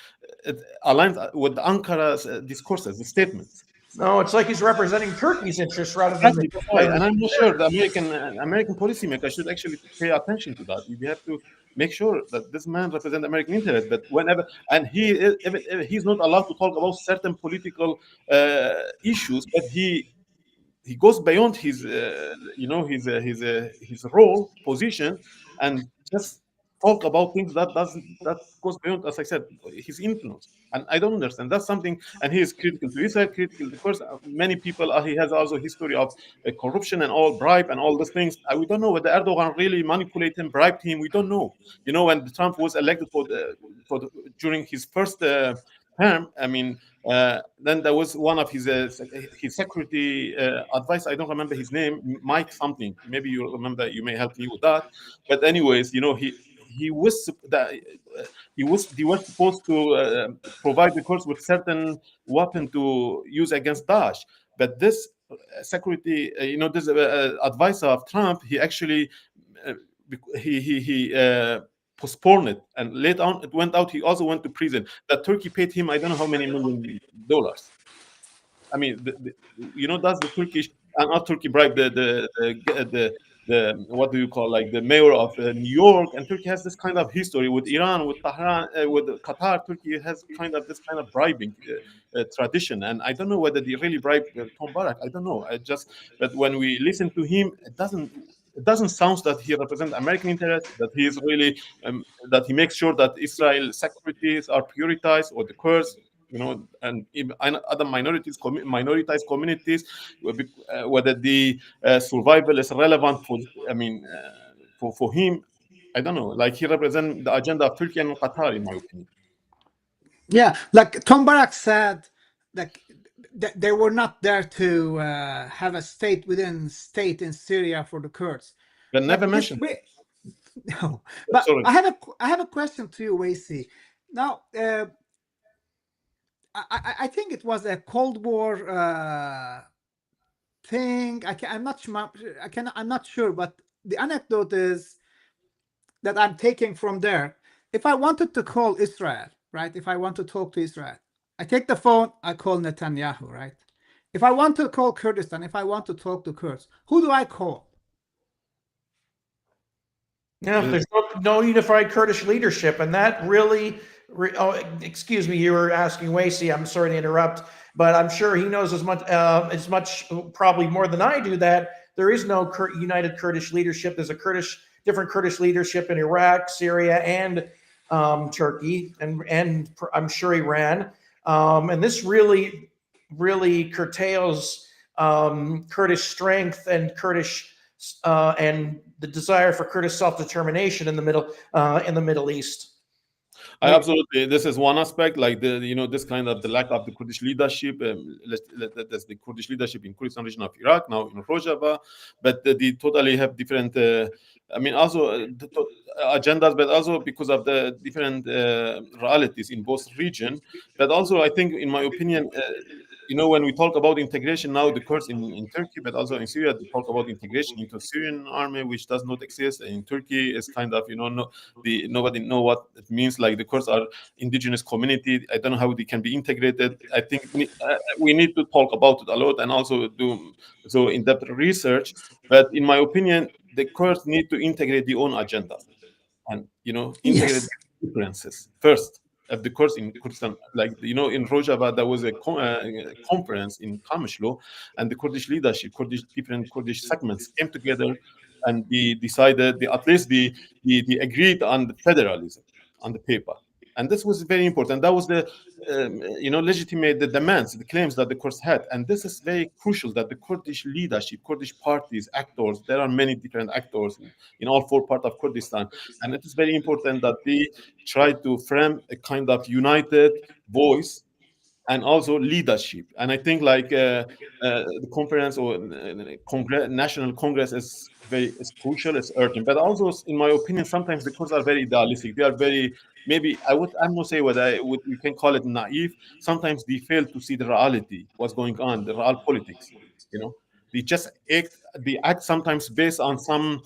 aligns with Ankara's discourses, the statements. No, it's like he's representing Turkey's interests rather than Exactly, that's right. And I'm not sure the American policymakers should actually pay attention to that. We have to make sure that this man represents American interest. But whenever, and he's not allowed to talk about certain political issues, but he goes beyond his his role position and just talk about things that goes beyond, as I said, his influence. And I don't understand. That's something. And he is critical to Israel, critical to Kurds. Many people. He has also a history of corruption and all bribe and all those things. We don't know whether Erdogan really manipulated him, bribed him. We don't know. When Trump was elected during his first term, then there was one of his security advice. I don't remember his name, Mike something. Maybe you remember. You may help me with that. But anyways, he was that they were supposed to provide the Kurds with certain weapon to use against Daesh. But this security, this advisor of Trump, he actually he postponed it, and later on it went out. He also went to prison. That Turkey paid him, I don't know how many $millions. I mean, that's the Turkish, and not Turkey bribe the what do you call, like the mayor of New York. And Turkey has this kind of history with Iran, with Tehran, with Qatar. Turkey has kind of this kind of bribing tradition, and I don't know whether they really bribe Tom Barak. I don't know. But when we listen to him, it doesn't sound that he represents American interests, that he is really that he makes sure that Israel securities are prioritized, or the Kurds, and even other minoritized communities, whether the survival is relevant for him. I don't know. Like, he represents the agenda of Turkey and Qatar, in my opinion. Yeah, like Tom Barak said, like they were not there to have a state within state in Syria for the Kurds. But never mentioned. No, but Sorry. I have a question to you, Weysi. Now, I think it was a Cold War thing. I'm not sure, but the anecdote is that I'm taking from there. If I wanted to call Israel right? If I want to talk to Israel, I take the phone, I call Netanyahu, right? If I want to call Kurdistan, if I want to talk to Kurds, who do I call? Yeah, there's no unified Kurdish leadership, and that really. Oh, excuse me, you were asking Weysi. I'm sorry to interrupt, but I'm sure he knows as much, probably more than I do, that there is no united Kurdish leadership. There's a different Kurdish leadership in Iraq, Syria, and Turkey, and I'm sure Iran. And this really curtails Kurdish strength and Kurdish and the desire for Kurdish self-determination in the Middle East. Absolutely, this is one aspect, like this kind of the lack of the Kurdish leadership. That's the Kurdish leadership in Kurdistan region of Iraq now in Rojava, but they totally have different. Also agendas, but also because of the different realities in both regions. But also, I think, in my opinion, when we talk about integration now, the Kurds in Turkey, but also in Syria, they talk about integration into Syrian army, which does not exist. And in Turkey, it's kind of nobody know what it means. Like the Kurds are indigenous community. I don't know how they can be integrated. I think we need to talk about it a lot and also do so in-depth research. But in my opinion, the Kurds need to integrate their own agendas and integrate differences first. Of the Kurds in Kurdistan, like in Rojava, there was a conference in Kamishlo, and the Kurdish leadership, different Kurdish segments came together, and they decided, at least they agreed on the federalism on the paper, and this was very important. That was the legitimate the demands, the claims that the Kurds had, and this is very crucial that the Kurdish leadership, Kurdish parties, actors, there are many different actors in all four parts of Kurdistan, and it is very important that they try to frame a kind of united voice and also leadership. And I think like the conference or national congress is crucial, it's urgent. But also, in my opinion, sometimes the Kurds are very idealistic. They are very, maybe I'm not say whether you can call it naive. Sometimes they fail to see the reality, what's going on, the real politics. They just act sometimes based on some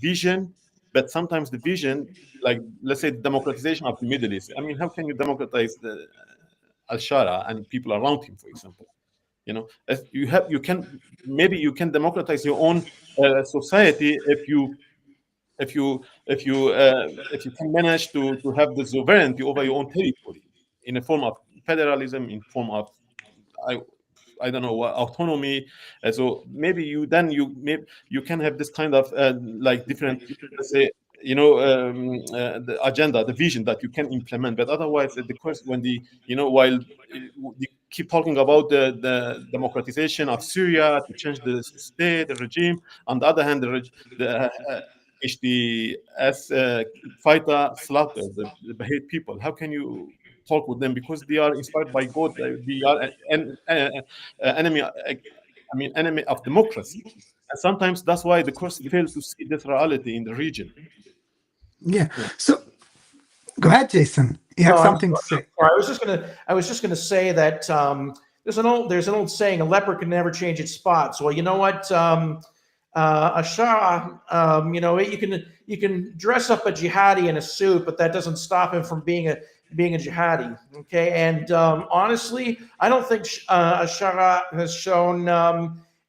vision, but sometimes the vision, like let's say the democratization of the Middle East. I mean, how can you democratize the al-Shara and people around him, for example? You can democratize your own society if you can manage to have the sovereignty over your own territory in a form of federalism, in form of I don't know what autonomy. So maybe you can have this kind of like different, let's say, the agenda, the vision that you can implement. But otherwise, the course when while they keep talking about the democratization of Syria to change the state, the regime, on the other hand, the HDS fighter slaughter the Bahai people. How can you talk with them, because they are inspired by God? They are enemy. Enemy of democracy, and sometimes that's why the Kurds fail to see this reality in the region. Yeah. So, go ahead, Jason. You have something to say. I was just gonna say that there's an old saying: a leopard can never change its spots. Well, you know what? A Shah, you can dress up a jihadi in a suit, but that doesn't stop him from being a jihadi. Okay, and honestly, I don't think a Shah has shown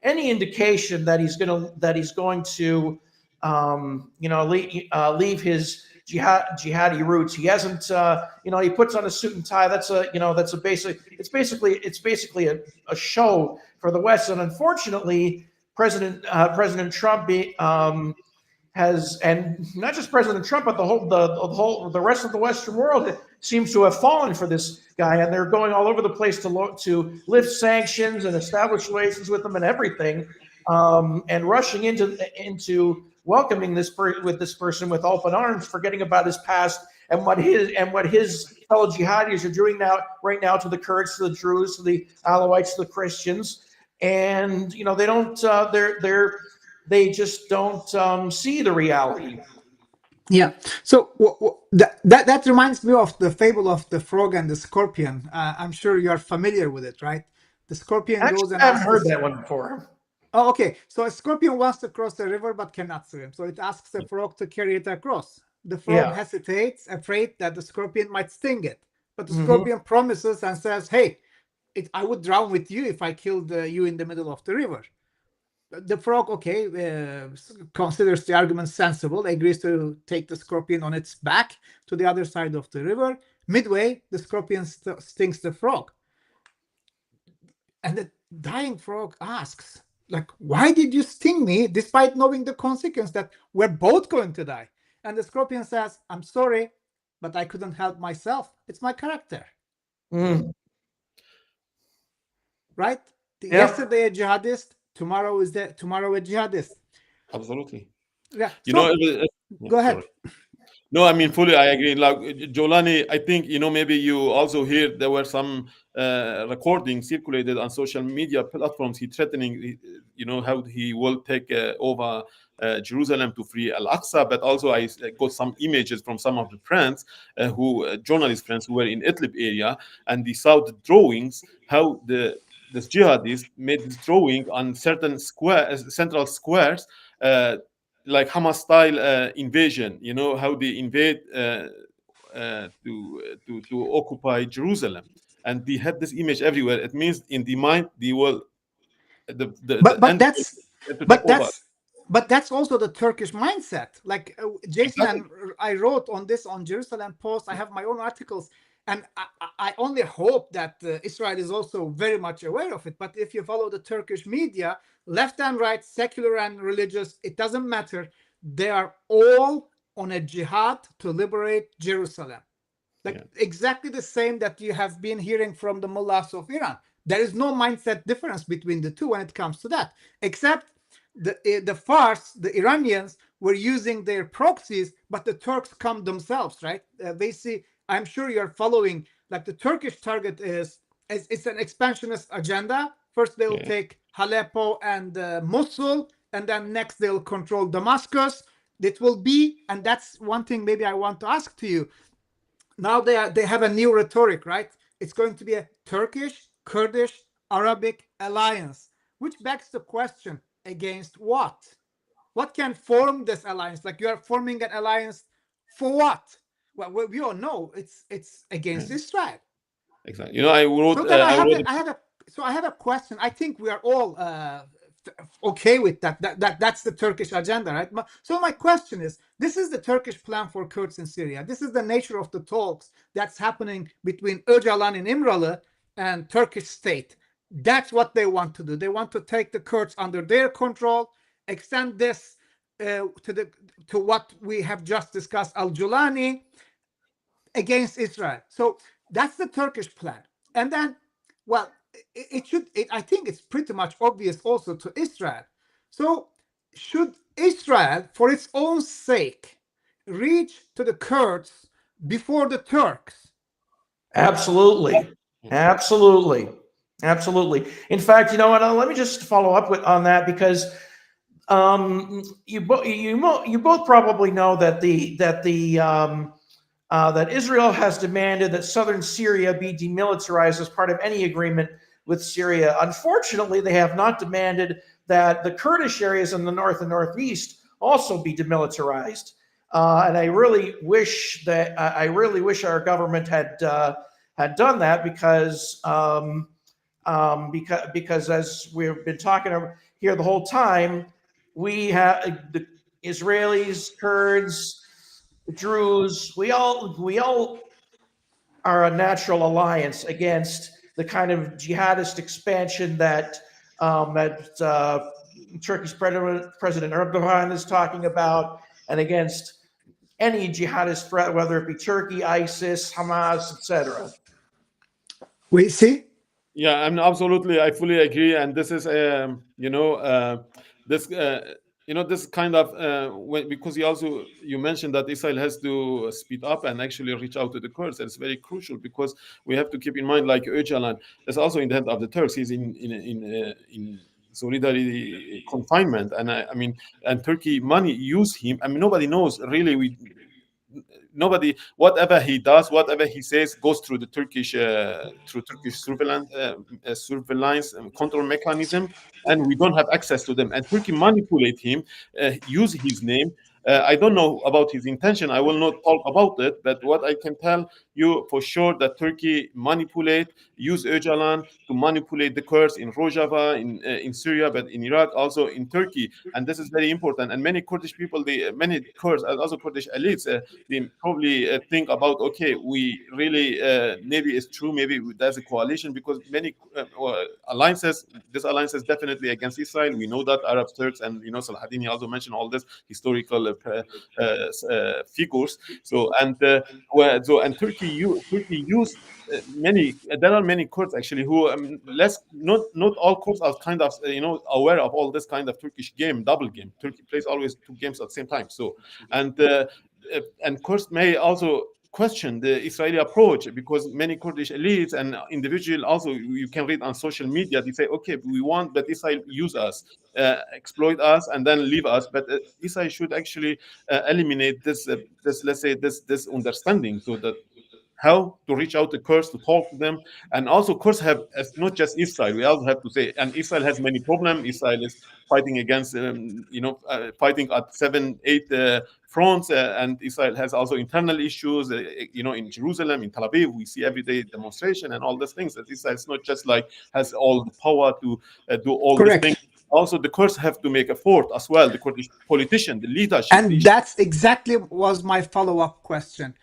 any indication that he's going to leave his jihadi roots. He hasn't. He puts on a suit and tie. It's basically a show for the West, and unfortunately, President Trump has, and not just President Trump, but the rest of the Western world seems to have fallen for this guy, and they're going all over the place to lift sanctions and establish relations with them and everything, and rushing into welcoming this person with open arms, forgetting about his past and what his fellow jihadis are doing right now to the Kurds, to the Druze, to the Alawites, to the Christians. And they just don't see the reality. Yeah. So that reminds me of the fable of the frog and the scorpion. I'm sure you are familiar with it, right? The scorpion goes and I haven't heard that one before. Oh, okay. So a scorpion wants to cross the river but cannot swim. So it asks the frog to carry it across. the frog Yeah. hesitates, afraid that the scorpion might sting it. But the Hmm. scorpion promises and says, hey, I would drown with you if I killed you in the middle of the river. The frog, okay, considers the argument sensible, agrees to take the scorpion on its back to the other side of the river. Midway, the scorpion stings the frog. And the dying frog asks, like, why did you sting me despite knowing the consequence that we're both going to die? And the scorpion says, I'm sorry, but I couldn't help myself. It's my character. Mm. Right? Yep. Yesterday a jihadist, tomorrow a jihadist. Absolutely. Yeah. You So know, go ahead. sorry. No, I mean, fully, I agree. Like Jolani, I think, maybe you also hear there were some recordings circulated on social media platforms. He threatening, how he will take over Jerusalem to free Al-Aqsa. But also, I got some images from some of the friends, journalist friends who were in Idlib area, and they saw the drawings, how this jihadist made this drawing on certain central squares, like Hamas style invasion. How they invade to occupy Jerusalem, and they had this image everywhere. It means in the mind they will the But end to take but over. that's but that's also the Turkish mindset. Like Jason Exactly. and I wrote on this on Jerusalem Post. I have my own articles, and I only hope that Israel is also very much aware of it. But if you follow the Turkish media, left and right, secular and religious, it doesn't matter. They are all on a jihad to liberate Jerusalem. Like exactly the same that you have been hearing from the mullahs of Iran. There is no mindset difference between the two when it comes to that, except the Fars, the Iranians, were using their proxies, but the Turks come themselves, right? Veysi, I'm sure you're following. Like the Turkish target is it's an expansionist agenda. First, they will take Aleppo and Mosul, and then next they'll control Damascus. It will be, and that's one thing maybe I want to ask to you. Now they have a new rhetoric, right? It's going to be a Turkish, Kurdish, Arabic alliance, which begs the question, against what? What can form this alliance? Like you are forming an alliance for what? Well, we all know it's against Israel. Exactly. I wrote. So then I wrote. I have a question. I think we are all okay with that. That's the Turkish agenda, right? So my question is: this is the Turkish plan for Kurds in Syria. This is the nature of the talks that's happening between Öcalan and İmralı and Turkish state. That's what they want to do. They want to take the Kurds under their control, extend this to what we have just discussed, Al-Julani, against Israel. So that's the Turkish plan. And then, well, I think it's pretty much obvious also to Israel. So should Israel, for its own sake, reach to the Kurds before the Turks? Absolutely. Absolutely. Absolutely. In fact, let me just follow up on that, because you both probably know that that Israel has demanded that southern Syria be demilitarized as part of any agreement with Syria. Unfortunately, they have not demanded that the Kurdish areas in the north and northeast also be demilitarized. And I really wish our government had done that, because as we've been talking here the whole time, we have the Israelis, Kurds, the Druze. We all are a natural alliance against the kind of jihadist expansion that Turkish President Erdogan is talking about, and against any jihadist threat, whether it be Turkey, ISIS, Hamas, etc. We see. Yeah, absolutely. I fully agree, and this is, this, this kind of because you mentioned that Israel has to speed up and actually reach out to the Kurds. It's very crucial, because we have to keep in mind, like Öcalan is also in the hand of the Turks. He's in solitary confinement, and I mean, and Turkey money use him. I mean, nobody knows really. Nobody, whatever he does, whatever he says, goes through the Turkish surveillance and control mechanism, and we don't have access to them. And Turkey manipulate him, use his name, I don't know about his intention. I will not talk about it. But what I can tell you for sure that Turkey use Öcalan to manipulate the Kurds in Rojava, in Syria, but in Iraq, also in Turkey. And this is very important. And many Kurdish people, many Kurds and also Kurdish elites, they probably think about, okay, we really maybe it's true, maybe there's a coalition, because many alliances. This alliance is definitely against Israel. We know that Arabs, Turks, and Salahadini also mentioned all this historical figures. So and Turkey used many. There are many Kurds actually who less not all Kurds are kind of aware of all this kind of Turkish game, double game. Turkey plays always two games at the same time. So and Kurds may also question the Israeli approach, because many Kurdish elites and individuals also, you can read on social media, they say, okay, we want that Israel use us, exploit us, and then leave us. But Israel should actually eliminate this let's say this understanding, so that how to reach out to Kurds, to talk to them. And also Kurds have, as not just Israel, we also have to say, and Israel has many problems. Israel is fighting against fighting at 7-8 fronts, and Israel has also internal issues, in Jerusalem, in Tel Aviv, we see everyday demonstration and all these things. That Israel is not just like has all the power to do all these things. Correct. Also the Kurds have to make effort as well, the Kurdish politician, the leadership. And that's exactly was my follow-up question.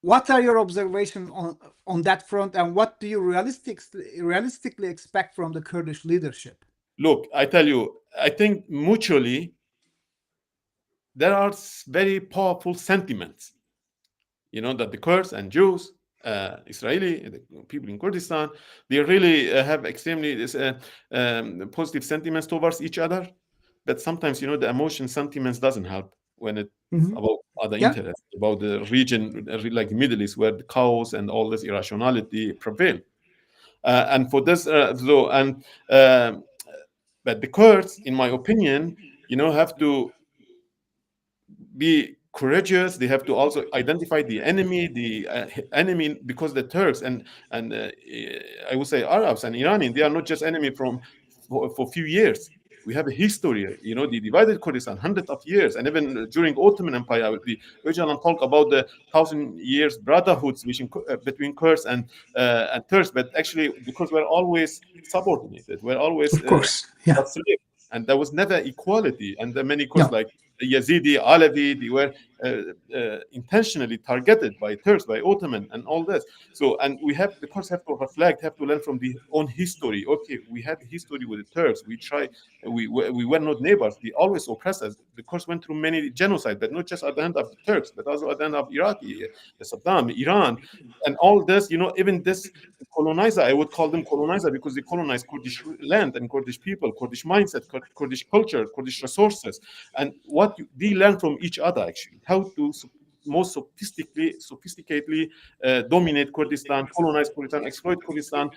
What are your observations on that front, and what do you realistically expect from the Kurdish leadership? Look, I tell you, I think mutually there are very powerful sentiments, that the Kurds and Jews, Israeli, the people in Kurdistan, they really have extremely positive sentiments towards each other. But sometimes, the emotion sentiments doesn't help when it's about other interests, about the region, like the Middle East, where the chaos and all this irrationality prevail. And for this, but the Kurds, in my opinion, have to be courageous. They have to also identify the enemy, because the Turks and I would say Arabs and Iranian, they are not just enemy for a few years. We have a history, they divided Kurdistan hundreds of years, and even during Ottoman Empire, the Öcalan talk about the 1,000 years brotherhoods between Kurds and Turks. But actually, because we're always subordinated, we're always of course, yeah, and there was never equality. And the many Kurds, like Yazidi, Alevi, they were intentionally targeted by Turks, by Ottoman, and all this. So, and the Kurds have to reflect, have to learn from their own history. Okay, we had history with the Turks. We were not neighbors. They always oppressed us. The Kurds went through many genocides, but not just at the hand of the Turks, but also at the hand of Iraqi, Saddam, Iran, and all this. Even this colonizer, I would call them colonizer, because they colonized Kurdish land and Kurdish people, Kurdish mindset, Kurdish culture, Kurdish resources, and what they learn from each other, actually, how to most sophisticatedly dominate Kurdistan, colonize Kurdistan, exploit Kurdistan,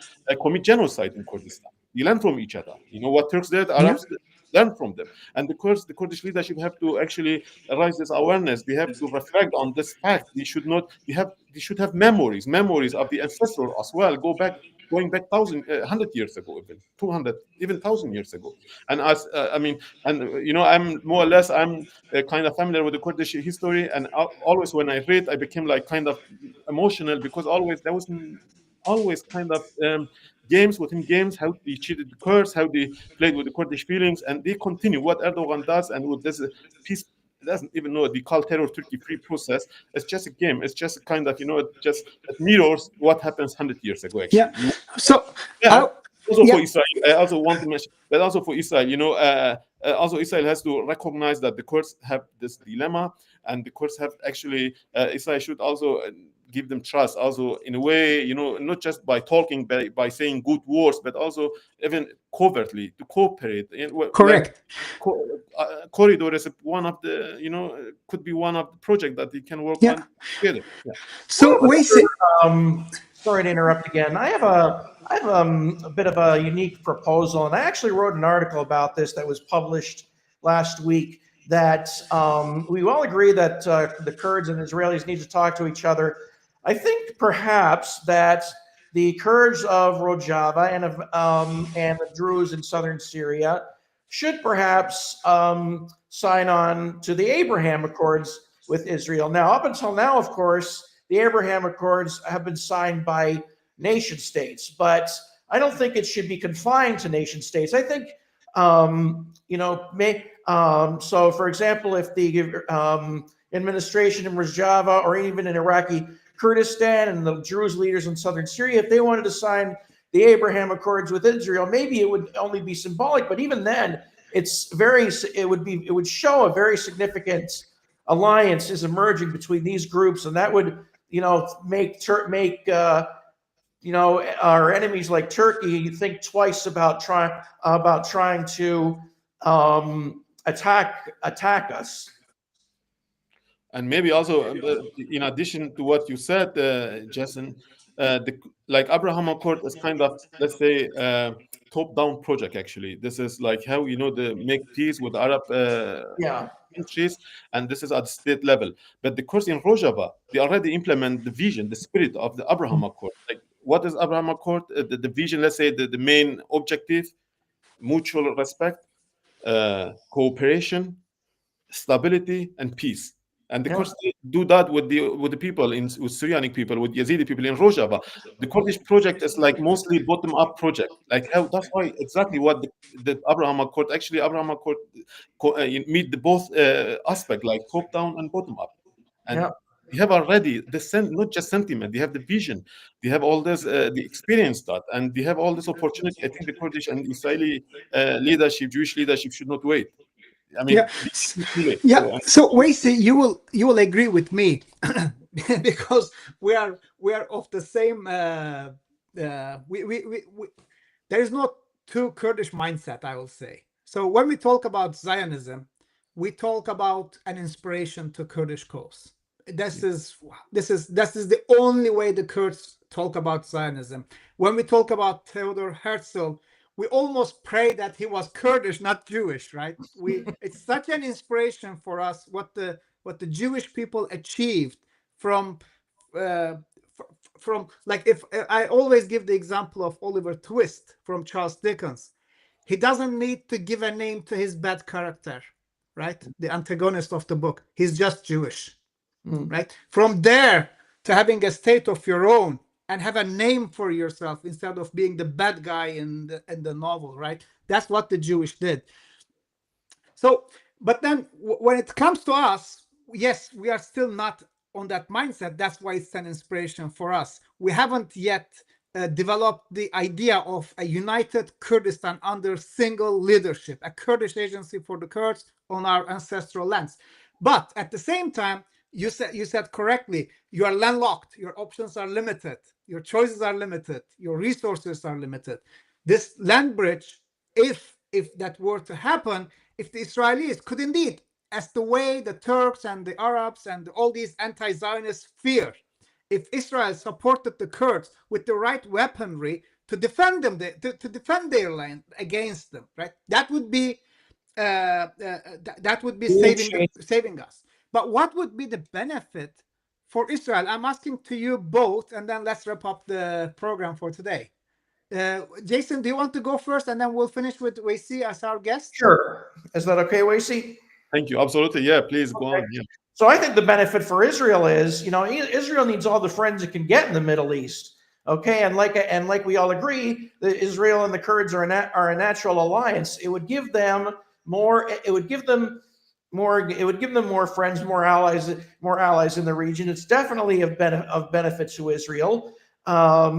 commit genocide in Kurdistan. They learn from each other. What Turks did, Arabs learn from them. And the Kurdish leadership have to actually raise this awareness. They have to reflect on this fact. They should have memories of the ancestors as well, going back 100 years ago, even 200, even 1,000 years ago. And I'm more or less, I'm kind of familiar with the Kurdish history, and always when I read, I became like kind of emotional, because there was always kind of games within games, how they cheated the Kurds, how they played with the Kurdish feelings, and they continue what Erdogan does, and with this peace. Doesn't even know they call terror Turkey free process. It's just a game. It's just a kind of it mirrors what happens 100 years ago. Actually, So for Israel, I also want to mention, but also for Israel, also Israel has to recognize that the Kurds have this dilemma, and the Kurds have actually Israel should also give them trust, also in a way, not just by talking, by saying good words, but also even covertly to cooperate. Correct. Like, corridor is one of the, could be one of the projects that they can work on together. Yeah. So sorry to interrupt again. I have a bit of a unique proposal, and I actually wrote an article about this that was published last week. That we all agree that the Kurds and Israelis need to talk to each other. I think perhaps that the Kurds of Rojava and the Druze in southern Syria should perhaps sign on to the Abraham Accords with Israel. Now, up until now, of course, the Abraham Accords have been signed by nation states, but I don't think it should be confined to nation states. I think, so for example, if the administration in Rojava or even in Iraqi Kurdistan and the Druze leaders in southern Syria, if they wanted to sign the Abraham Accords with Israel, maybe it would only be symbolic, but even then, it would show a very significant alliance is emerging between these groups, and that would, make our enemies like Turkey think twice about trying to attack us. And maybe also, in addition to what you said, Jason, like Abraham Accord is kind of, let's say, top-down project. Actually, this is like how make peace with Arab countries, and this is at the state level. But the course in Rojava, they already implement the vision, the spirit of the Abraham Accord. Like, what is Abraham Accord? The vision, let's say, the main objective: mutual respect, cooperation, stability, and peace. And the Kurds do that with the people with Syrianic people, with Yazidi people in Rojava. The Kurdish project is like mostly bottom-up project. Like how that's why exactly what the Abraham Accord meet the both aspect, like top-down and bottom-up. And they have already not just sentiment, they have the vision, they have all this, the experience that, and they have all this opportunity. I think the Kurdish and Israeli leadership, Jewish leadership, should not wait. I mean, So Weysi, you will agree with me because we are of the same. There is not two Kurdish mindset, I will say. So when we talk about Zionism, we talk about an inspiration to Kurdish cause. This is the only way the Kurds talk about Zionism. When we talk about Theodor Herzl, we almost pray that he was Kurdish, not Jewish, right? It's such an inspiration for us what the Jewish people achieved from like, if I always give the example of Oliver Twist from Charles Dickens. He doesn't need to give a name to his bad character, right? The antagonist of the book. He's just Jewish, right? From there to having a state of your own and have a name for yourself instead of being the bad guy in the novel, right? That's what the Jewish did. So, but then when it comes to us, yes, we are still not on that mindset. That's why it's an inspiration for us. We haven't yet developed the idea of a united Kurdistan under single leadership, a Kurdish agency for the Kurds on our ancestral lands. But at the same time, you said correctly, you are landlocked, your options are limited, your choices are limited, your resources are limited. This land bridge, if that were to happen, if the Israelis could indeed, as the way the Turks and the Arabs and all these anti-Zionists fear, if Israel supported the Kurds with the right weaponry to defend them, to defend their land against them, right? That would be saving us. But what would be the benefit for Israel? I'm asking to you both, and then let's wrap up the program for today. Jason, do you want to go first, and then we'll finish with Weysi as our guest? Sure. Is that okay, Weysi? Thank you. Absolutely. Yeah, please go on. Yeah. So I think the benefit for Israel is, Israel needs all the friends it can get in the Middle East. Okay, and like we all agree, that Israel and the Kurds are a natural alliance. It would give them more. It would give them more friends, more allies in the region. It's definitely of benefit to Israel. I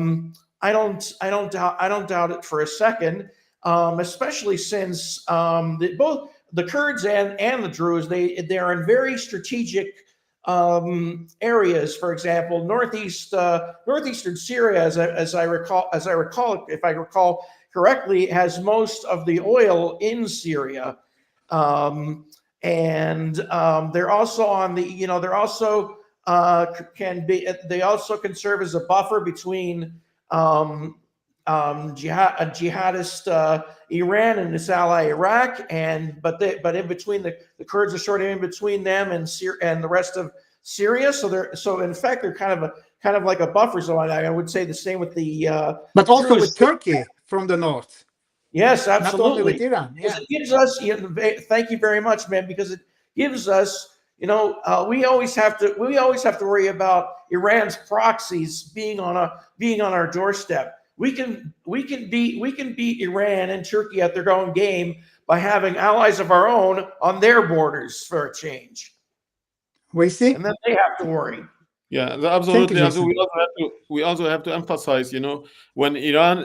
don't doubt it for a second, especially since both the Kurds and the Druze, they're in very strategic areas. For example, northeastern Syria, as I recall, if I recall correctly, has most of the oil in Syria. And they're also on the, they're also they also can serve as a buffer between jihadist Iran and its ally Iraq, but in between the Kurds are sort of in between them and the rest of Syria. So in fact they're kind of like a buffer zone. I would say the same with the but also with Turkey from the north. Yes, not only with absolutely. Iran. Because Yeah. it gives us, thank you very much, man, because it gives us, we always have to worry about Iran's proxies being on our doorstep. We can beat Iran and Turkey at their own game by having allies of our own on their borders for a change. Weysi? And then they have to worry. Yeah, Thank you, absolutely. And so Jason. we also have to emphasize, when Israel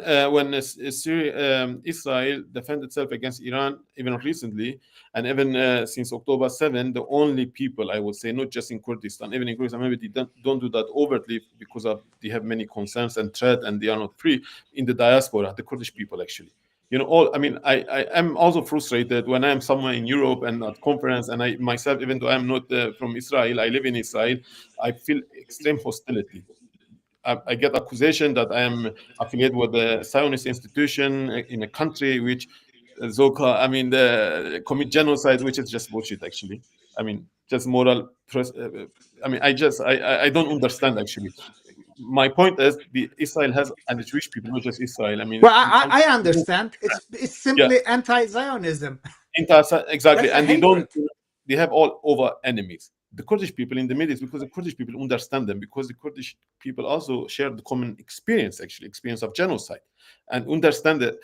defended itself against Iran, even recently, and even since October 7, the only people, I would say, not just in Kurdistan, even in Kurdistan, maybe they don't do that overtly because they have many concerns and threat, and they are not free in the diaspora, the Kurdish people actually. I mean, I am also frustrated when I am somewhere in Europe and at conference, and I myself, even though I'm not from Israel, I live in Israel, I feel extreme hostility. I get accusation that I am affiliated with the Zionist institution in a country which I mean, commit genocide, which is just bullshit, actually. I mean, just I mean, I don't understand, actually. My point is, the Israel has, and the Jewish people, not just Israel. I mean, Well, I understand. It's yeah, simply anti-Zionism. exactly, That's a and they hatred. don't. They have all over enemies. The Kurdish people in the Middle East, because the Kurdish people understand them, because the Kurdish people also share the common experience, actually, experience of genocide, and understand that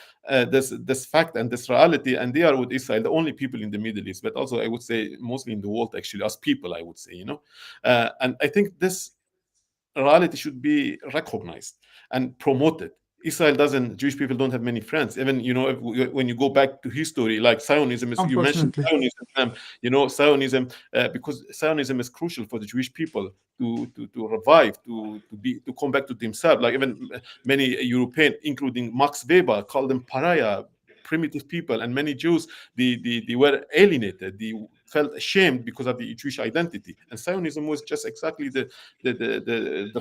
this fact and this reality, and they are with Israel, the only people in the Middle East, but also I would say mostly in the world, actually, as people, I would say, and I think this reality should be recognized and promoted. Israel doesn't, Jewish people don't have many friends. Even, when you go back to history, like Zionism, you mentioned Unfortunately. Zionism, Zionism, because Zionism is crucial for the Jewish people to revive, to come back to themselves. Like even many European, including Max Weber, called them pariah, primitive people, and many Jews, they were alienated. They felt ashamed because of the Jewish identity. And Zionism was just exactly the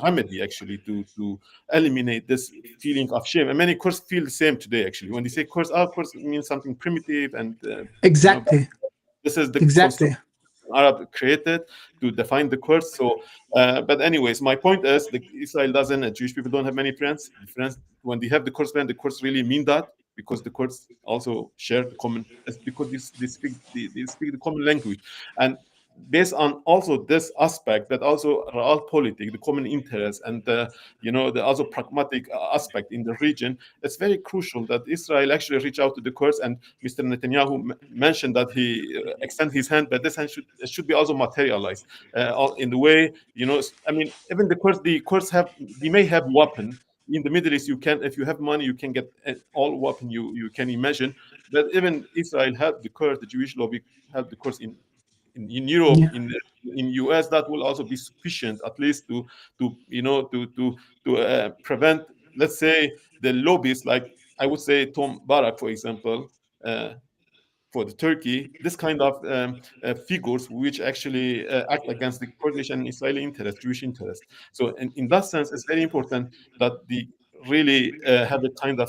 remedy, actually, to eliminate this feeling of shame. And many Kurds feel the same today, actually. When they say Kurds, Kurds means something primitive, and Exactly. this is the construct Exactly. Arab created to define the Kurds. So, but anyways, my point is, Israel doesn't, Jewish people don't have many friends. The friends, when they have the Kurds really mean that, because the Kurds also share the common, because they speak the common language, and based on also this aspect, that also realpolitik, the common interest, and the also pragmatic aspect in the region, it's very crucial that Israel actually reach out to the Kurds. And Mr. Netanyahu mentioned that he extend his hand, but this hand should be also materialized in the way, I mean, even the Kurds they may have weapon. In the Middle East, you can, if you have money, you can get all weapon you can imagine. But even Israel helped the Kurds, the Jewish lobby helped the Kurds in Europe, Yeah. in US. That will also be sufficient, at least to prevent, let's say, the lobbies, like I would say Tom Barak, for example, for the Turkey, this kind of figures which actually act against the Kurdish and Israeli interest, Jewish interest. So in that sense, it's very important that they really have a kind of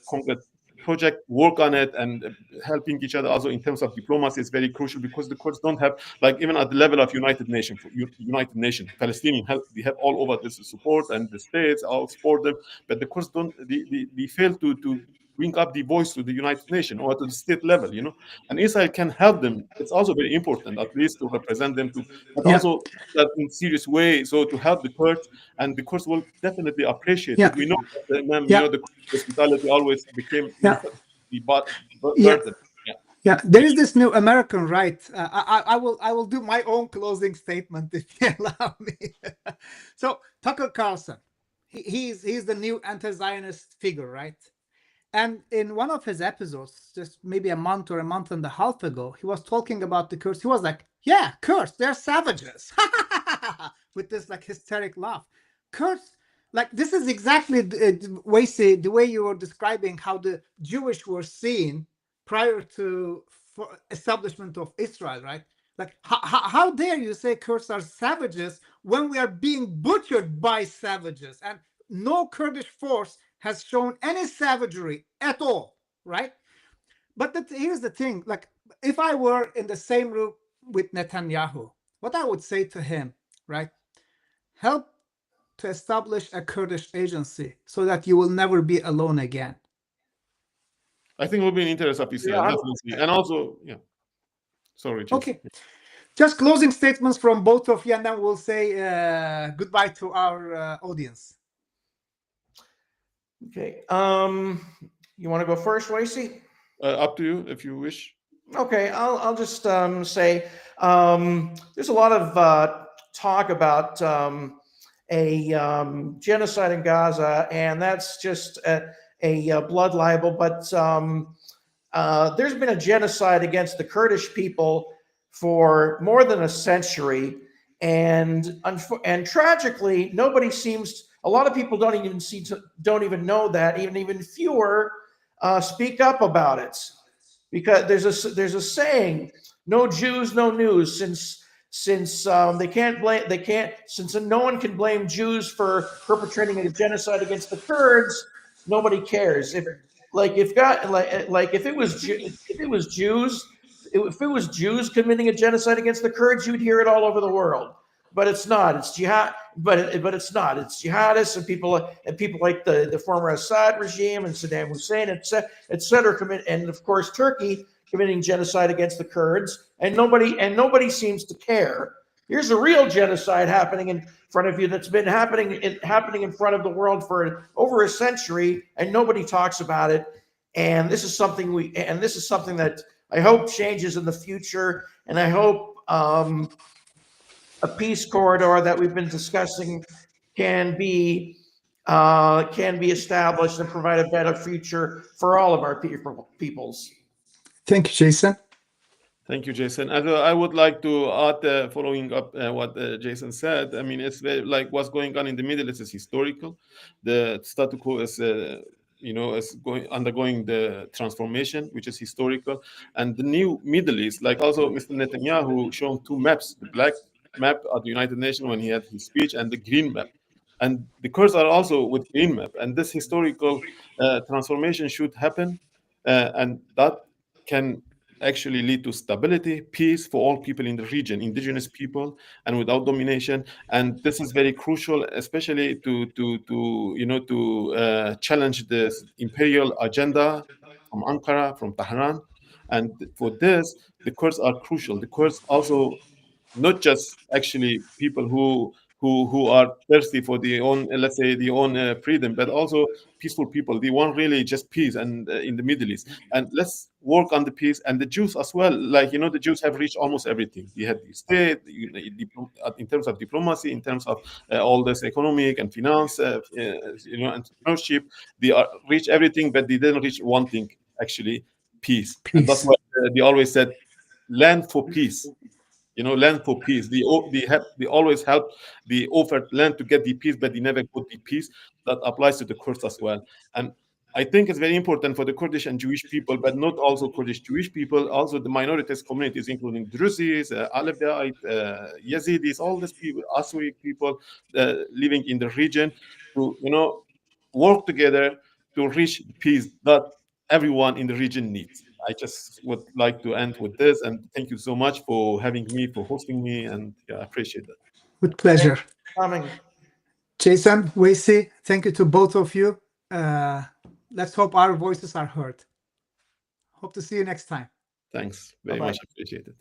concrete project, work on it, and helping each other also in terms of diplomacy is very crucial, because the Kurds don't have, like, even at the level of United Nations, Palestinian help, they have all over this support, and the states all support them, but the Kurds don't, they fail to bring up the voice to the United Nations or to the state level, and Israel can help them. It's also very important, at least to represent them, but Yeah. also that in serious way, so to help the Kurds, and the Kurds will definitely appreciate it. Yeah. We know that, Yeah. the hospitality always became, Yeah. the Yeah. burden. Yeah. Yeah, there is this new American right. I will do my own closing statement if you allow me. So Tucker Carlson, he's the new anti-Zionist figure, right? And in one of his episodes, just maybe a month or a month and a half ago, he was talking about the Kurds. He was like, "Yeah, Kurds, they're savages," with this like hysteric laugh. Kurds, like this is exactly Weysi, the way you were describing how the Jewish were seen prior to establishment of Israel, right? Like, how dare you say Kurds are savages when we are being butchered by savages, and no Kurdish force has shown any savagery at all, right? But here's the thing: like, if I were in the same room with Netanyahu, what I would say to him, right? Help to establish a Kurdish agency so that you will never be alone again. I think it will be in interest of Israel, definitely. And also, yeah. Sorry, Jason. Okay. Just closing statements from both of you, and then we'll say goodbye to our audience. Okay. You want to go first, Weysi? Up to you if you wish. Okay, I'll just say there's a lot of talk about a genocide in Gaza, and that's just a blood libel. But there's been a genocide against the Kurdish people for more than a century, and tragically, nobody seems. A lot of people don't even know that. Even fewer speak up about it, because there's a saying: "No Jews, no news." Since no one can blame Jews for perpetrating a genocide against the Kurds, nobody cares. If it was Jews committing a genocide against the Kurds, you'd hear it all over the world. But it's not. It's jihad. But it's not. It's jihadists and people like the former Assad regime and Saddam Hussein, etc. And of course Turkey committing genocide against the Kurds, and nobody seems to care. Here's a real genocide happening in front of you that's been happening in front of the world for over a century, and nobody talks about it. And this is something that I hope changes in the future, and I hope a peace corridor that we've been discussing can be established and provide a better future for all of our peoples. Thank you, Jason. Thank you, Jason. I would like to add, following up what Jason said. I mean, it's very, like what's going on in the Middle East is historical. The status quo is, is undergoing the transformation, which is historical. And the new Middle East, like also Mr. Netanyahu shown two maps: the black map at the United Nations when he had his speech, and the green map. And the Kurds are also with green map. And this historical transformation should happen, and that can actually lead to stability, peace for all people in the region, indigenous people, and without domination. And this is very crucial, especially to challenge this imperial agenda from Ankara, from Tehran. And for this, the Kurds are crucial. The Kurds also not just actually people who are thirsty for their own, let's say, their own freedom, but also peaceful people. They want really just peace and in the Middle East. And let's work on the peace. And the Jews as well. Like, the Jews have reached almost everything. They had the state, in terms of diplomacy, in terms of all this economic and finance, entrepreneurship. They reach everything, but they didn't reach one thing, actually, peace. And that's why they always said, land for peace. Land for peace. They always help. They offered land to get the peace, but they never got the peace. That applies to the Kurds as well. And I think it's very important for the Kurdish and Jewish people, but not also Kurdish Jewish people, also the minorities communities, including Druzes, Alevite, Yazidis, all these people, Asuri people living in the region, to work together to reach peace that everyone in the region needs. I just would like to end with this, and thank you so much for having me, for hosting me, and I appreciate that. With pleasure. Coming. Jason, Weysi, thank you to both of you. Let's hope our voices are heard. Hope to see you next time. Thanks. Very much appreciated.